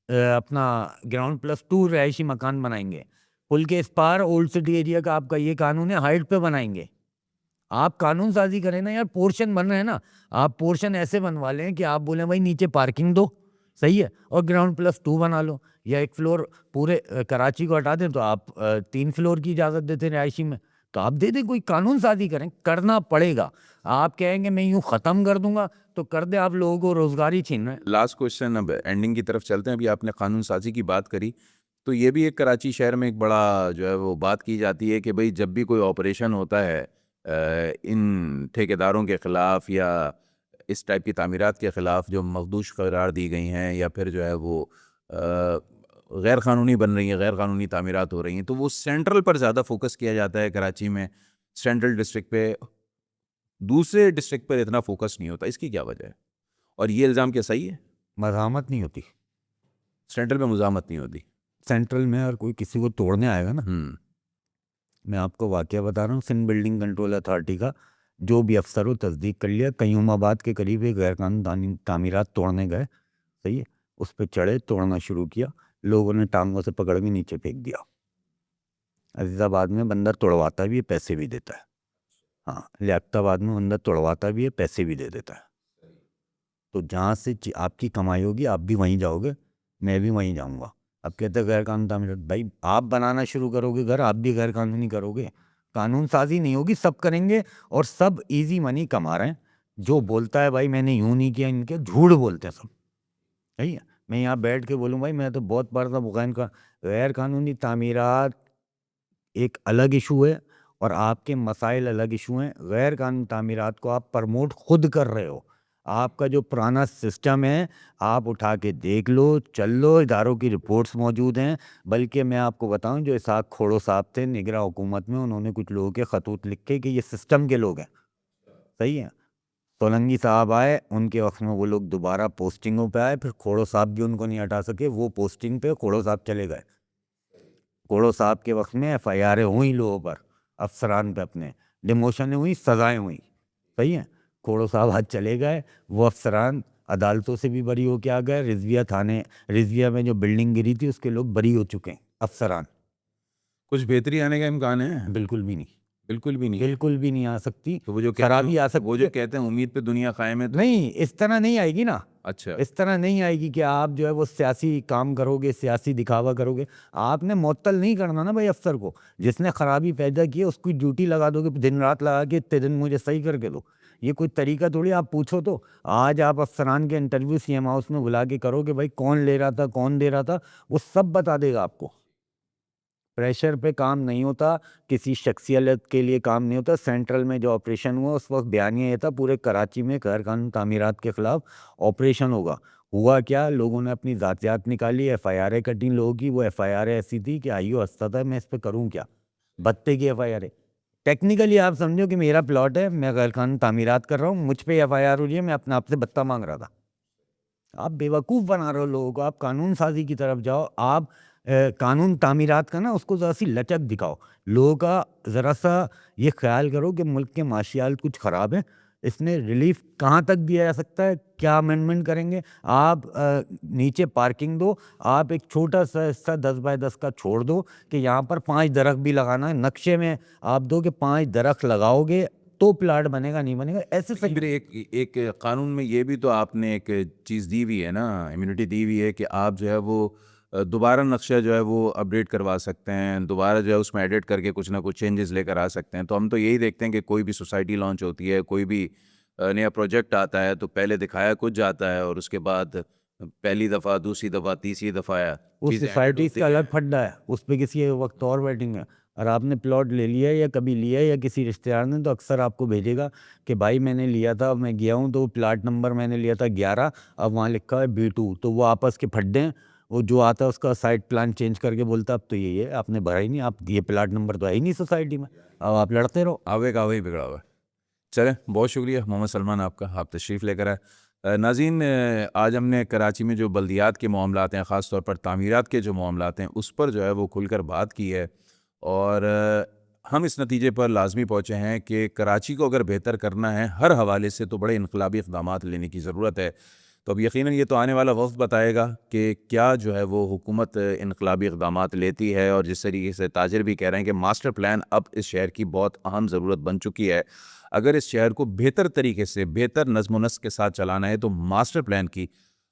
اپنا گراؤنڈ پلس 2 رہائشی مکان بنائیں گے. پل کے اس پار اولڈ سٹی ایریا کا آپ کا یہ قانون ہے، ہائٹ پہ بنائیں گے. آپ قانون سازی کریں نا یار. پورشن بن رہے ہیں نا، آپ پورشن ایسے بنوا لیں کہ آپ بولیں بھائی نیچے پارکنگ دو، صحیح ہے، اور گراؤنڈ پلس 2 بنا لو. یا ایک فلور پورے کراچی کو ہٹا دیں تو آپ 3 فلور کی اجازت دیتے ہیں رہائشی میں، تو آپ دے دیں. کوئی قانون سازی کریں، کرنا پڑے گا. آپ کہیں گے میں یوں ختم کر دوں گا تو کر دیں. آپ لوگوں کو روزگار ہی چھین رہے ہیں. لاسٹ کوشچن، اب اینڈنگ کی طرف چلتے ہیں. ابھی آپ نے قانون سازی کی بات کری تو یہ بھی ایک کراچی شہر میں ایک بڑا جو ہے وہ بات کی جاتی ہے کہ بھئی جب بھی کوئی آپریشن ہوتا ہے ان ٹھیکیداروں کے خلاف یا اس ٹائپ کی تعمیرات کے خلاف جو مخدوش قرار دی گئی ہیں یا پھر جو ہے وہ غیر قانونی بن رہی ہیں، غیر قانونی تعمیرات ہو رہی ہیں، تو وہ سینٹرل پر زیادہ فوکس کیا جاتا ہے کراچی میں، سینٹرل ڈسٹرکٹ پہ. دوسرے ڈسٹرکٹ پر اتنا فوکس نہیں ہوتا. اس کی کیا وجہ ہے؟ اور یہ الزام کیا صحیح ہے؟ مزاحمت نہیں ہوتی سینٹرل میں، مزاحمت نہیں ہوتی سینٹرل میں. اور کوئی کسی کو توڑنے آئے گا نا، میں آپ کو واقعہ بتا رہا ہوں سندھ بلڈنگ کنٹرول اتھارٹی کا. جو بھی افسر ہو تصدیق کر لیا. قیوم آباد کے قریب ایک غیر قانونی تعمیرات توڑنے گئے, صحیح ہے, اس پہ چڑھے, توڑنا شروع کیا, لوگوں نے ٹانگوں سے پکڑ کے نیچے پھینک دیا. عزیز آباد میں بندر توڑواتا بھی ہے, پیسے بھی دیتا ہے. ہاں, لیاقت آباد میں بندر توڑواتا بھی ہے, پیسے بھی دے دیتا ہے. تو جہاں سے آپ کی کمائی ہوگی آپ بھی وہیں جاؤ گے, میں بھی وہیں جاؤں گا. اب کہتے ہیں غیر قانونی تعمیرات, بھائی آپ بنانا شروع کرو گے گھر, آپ بھی غیر قانونی کرو گے. قانون سازی نہیں ہوگی, سب کریں گے, اور سب ایزی منی کما رہے ہیں. جو بولتا ہے بھائی میں نے یوں نہیں کیا, ان کے جھوٹ بولتے ہیں سب, صحیح ہے. میں یہاں بیٹھ کے بولوں بھائی میں تو بہت پڑھتا ہوں کا غیر قانونی تعمیرات ایک الگ ایشو ہے اور آپ کے مسائل الگ ایشو ہیں. غیر قانونی تعمیرات کو آپ پرموٹ خود کر رہے ہو. آپ کا جو پرانا سسٹم ہے آپ اٹھا کے دیکھ لو, چل لو, اداروں کی رپورٹس موجود ہیں. بلکہ میں آپ کو بتاؤں, جو اسحاق کھوڑو صاحب تھے نگراں حکومت میں, انہوں نے کچھ لوگوں کے خطوط لکھے کہ یہ سسٹم کے لوگ ہیں, صحیح ہے. سولنگی صاحب آئے, ان کے وقت میں وہ لوگ دوبارہ پوسٹنگوں پہ آئے, پھر کھوڑو صاحب بھی ان کو نہیں ہٹا سکے, وہ پوسٹنگ پہ کھوڑو صاحب چلے گئے. کھوڑو صاحب کے وقت میں ایف آئی آریں ہوئیں لوگوں پر, افسران پہ اپنے, ڈیموشنیں ہوئیں, سزائیں ہوئیں, صحیح ہے. کھوڑو صاحب آج چلے گئے, وہ افسران عدالتوں سے بھی بری ہو کے آ گئے. رضویہ میں جو بلڈنگ گری تھی اس کے لوگ بری ہو چکے ہیں, افسران. کچھ بہتری آنے کا امکان ہے؟ بالکل بھی نہیں, بالکل بھی نہیں. بالکل بھی نہیں آ سکتی. تو وہ جو خرابی آ سکتی, وہ جو کہتے ہیں امید پہ دنیا قائم ہے, نہیں اس طرح نہیں آئے گی نا. اچھا, اس طرح نہیں آئے گی کہ آپ جو ہے وہ سیاسی کام کرو گے, سیاسی دکھاوا کرو گے. آپ نے معطل نہیں کرنا نا بھائی افسر کو. جس نے خرابی پیدا کی ہے اس کی ڈیوٹی لگا دو گے, دن رات لگا کے اتنے دن مجھے صحیح کر کے دو. یہ کوئی طریقہ تھوڑی. آپ پوچھو تو آج آپ افسران کے انٹرویو سی ایم ہاؤس میں بلا کے کرو کہ بھائی کون لے رہا تھا, کون دے رہا تھا, وہ سب بتا دے گا آپ کو. پریشر پہ کام نہیں ہوتا, کسی شخصیت کے لیے کام نہیں ہوتا. سینٹرل میں جو آپریشن ہوا اس وقت بیانیہ یہ تھا پورے کراچی میں غیر قانونی تعمیرات کے خلاف آپریشن ہوگا. ہوا کیا, لوگوں نے اپنی ذاتیات نکالی, ایف آئی آریں کٹی لوگوں کی. وہ ایف آئی آریں ایسی تھی کہ آئیو ہنستا تھا میں اس پہ کروں کیا, بتے کی ایف آئی آریں. ٹیکنیکلی آپ سمجھو کہ میرا پلاٹ ہے, میں غیر قانونی تعمیرات کر رہا ہوں, مجھ پہ ایف آئی آر ہو رہی ہے, میں اپنے آپ سے بتہ مانگ رہا تھا. آپ بیوقوف بنا رہے ہو لوگوں کو. آپ قانون سازی کی طرف جاؤ. آپ قانون تعمیرات کا نا اس کو ذرا سی لچک دکھاؤ. لوگوں کا ذرا سا یہ خیال کرو کہ ملک کے معاشیات کچھ خراب ہیں, اس میں ریلیف کہاں تک دیا جا سکتا ہے, کیا امینڈمنٹ کریں گے. آپ نیچے پارکنگ دو, آپ ایک چھوٹا سا حصہ 10x10 کا چھوڑ دو کہ یہاں پر 5 درخت بھی لگانا ہے. نقشے میں آپ دو کہ 5 درخت لگاؤ گے تو پلاٹ بنے گا, نہیں بنے گا. ایسے پھر ایک قانون میں یہ بھی تو آپ نے ایک چیز دی ہوئی ہے نا, امیونٹی دی ہوئی ہے کہ آپ جو ہے وہ دوبارہ نقشہ جو ہے وہ اپڈیٹ کروا سکتے ہیں, دوبارہ جو ہے اس میں ایڈٹ کر کے کچھ نہ کچھ چینجز لے کر آ سکتے ہیں. تو ہم تو یہی دیکھتے ہیں کہ کوئی بھی سوسائٹی لانچ ہوتی ہے, کوئی بھی نیا پروجیکٹ آتا ہے, تو پہلے دکھایا کچھ جاتا ہے, اور اس کے بعد پہلی دفعہ, دوسری دفعہ, تیسری دفعہ اس سوسائٹیز کا الگ پھڈا ہے, اس پہ کسی وقت اور ویٹنگ ہے. اور آپ نے پلاٹ لے لیا یا کبھی لیا یا کسی رشتہ دار نے, تو اکثر آپ کو بھیجے گا کہ بھائی میں نے لیا تھا, میں گیا ہوں تو پلاٹ نمبر میں نے لیا تھا 11, اب وہاں لکھا ہے B2. تو وہ آپس کے پھڈے ہیں, وہ جو آتا ہے اس کا سائٹ پلان چینج کر کے بولتا اب تو یہی ہے, آپ نے بھرا ہی نہیں, آپ یہ پلاٹ نمبر تو ہے ہی نہیں سوسائٹی میں, اب آپ لڑتے رہو. آوے کا آوے بگڑا ہوا ہے. چلیں, بہت شکریہ محمد سلمان آپ کا, آپ تشریف لے کر آئے. ناظرین, آج ہم نے کراچی میں جو بلدیات کے معاملات ہیں, خاص طور پر تعمیرات کے جو معاملات ہیں, اس پر جو ہے وہ کھل کر بات کی ہے, اور ہم اس نتیجے پر لازمی پہنچے ہیں کہ کراچی کو اگر بہتر کرنا ہے ہر حوالے سے تو بڑے انقلابی اقدامات لینے کی ضرورت ہے. تو اب یقیناً یہ تو آنے والا وقت بتائے گا کہ کیا جو ہے وہ حکومت انقلابی اقدامات لیتی ہے, اور جس طریقے سے تاجر بھی کہہ رہے ہیں کہ ماسٹر پلان اب اس شہر کی بہت اہم ضرورت بن چکی ہے. اگر اس شہر کو بہتر طریقے سے, بہتر نظم و نسق کے ساتھ چلانا ہے تو ماسٹر پلان کی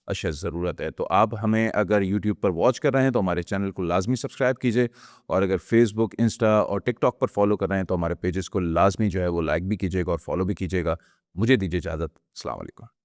اشد ضرورت ہے. تو آپ ہمیں اگر یوٹیوب پر واچ کر رہے ہیں تو ہمارے چینل کو لازمی سبسکرائب کیجئے, اور اگر فیس بک, انسٹا اور ٹک ٹاک پر فالو کر رہے ہیں تو ہمارے پیجز کو لازمی جو ہے وہ لائک بھی کیجئے گا اور فالو بھی کیجئے گا. مجھے دیجیے اجازت. السلام علیکم.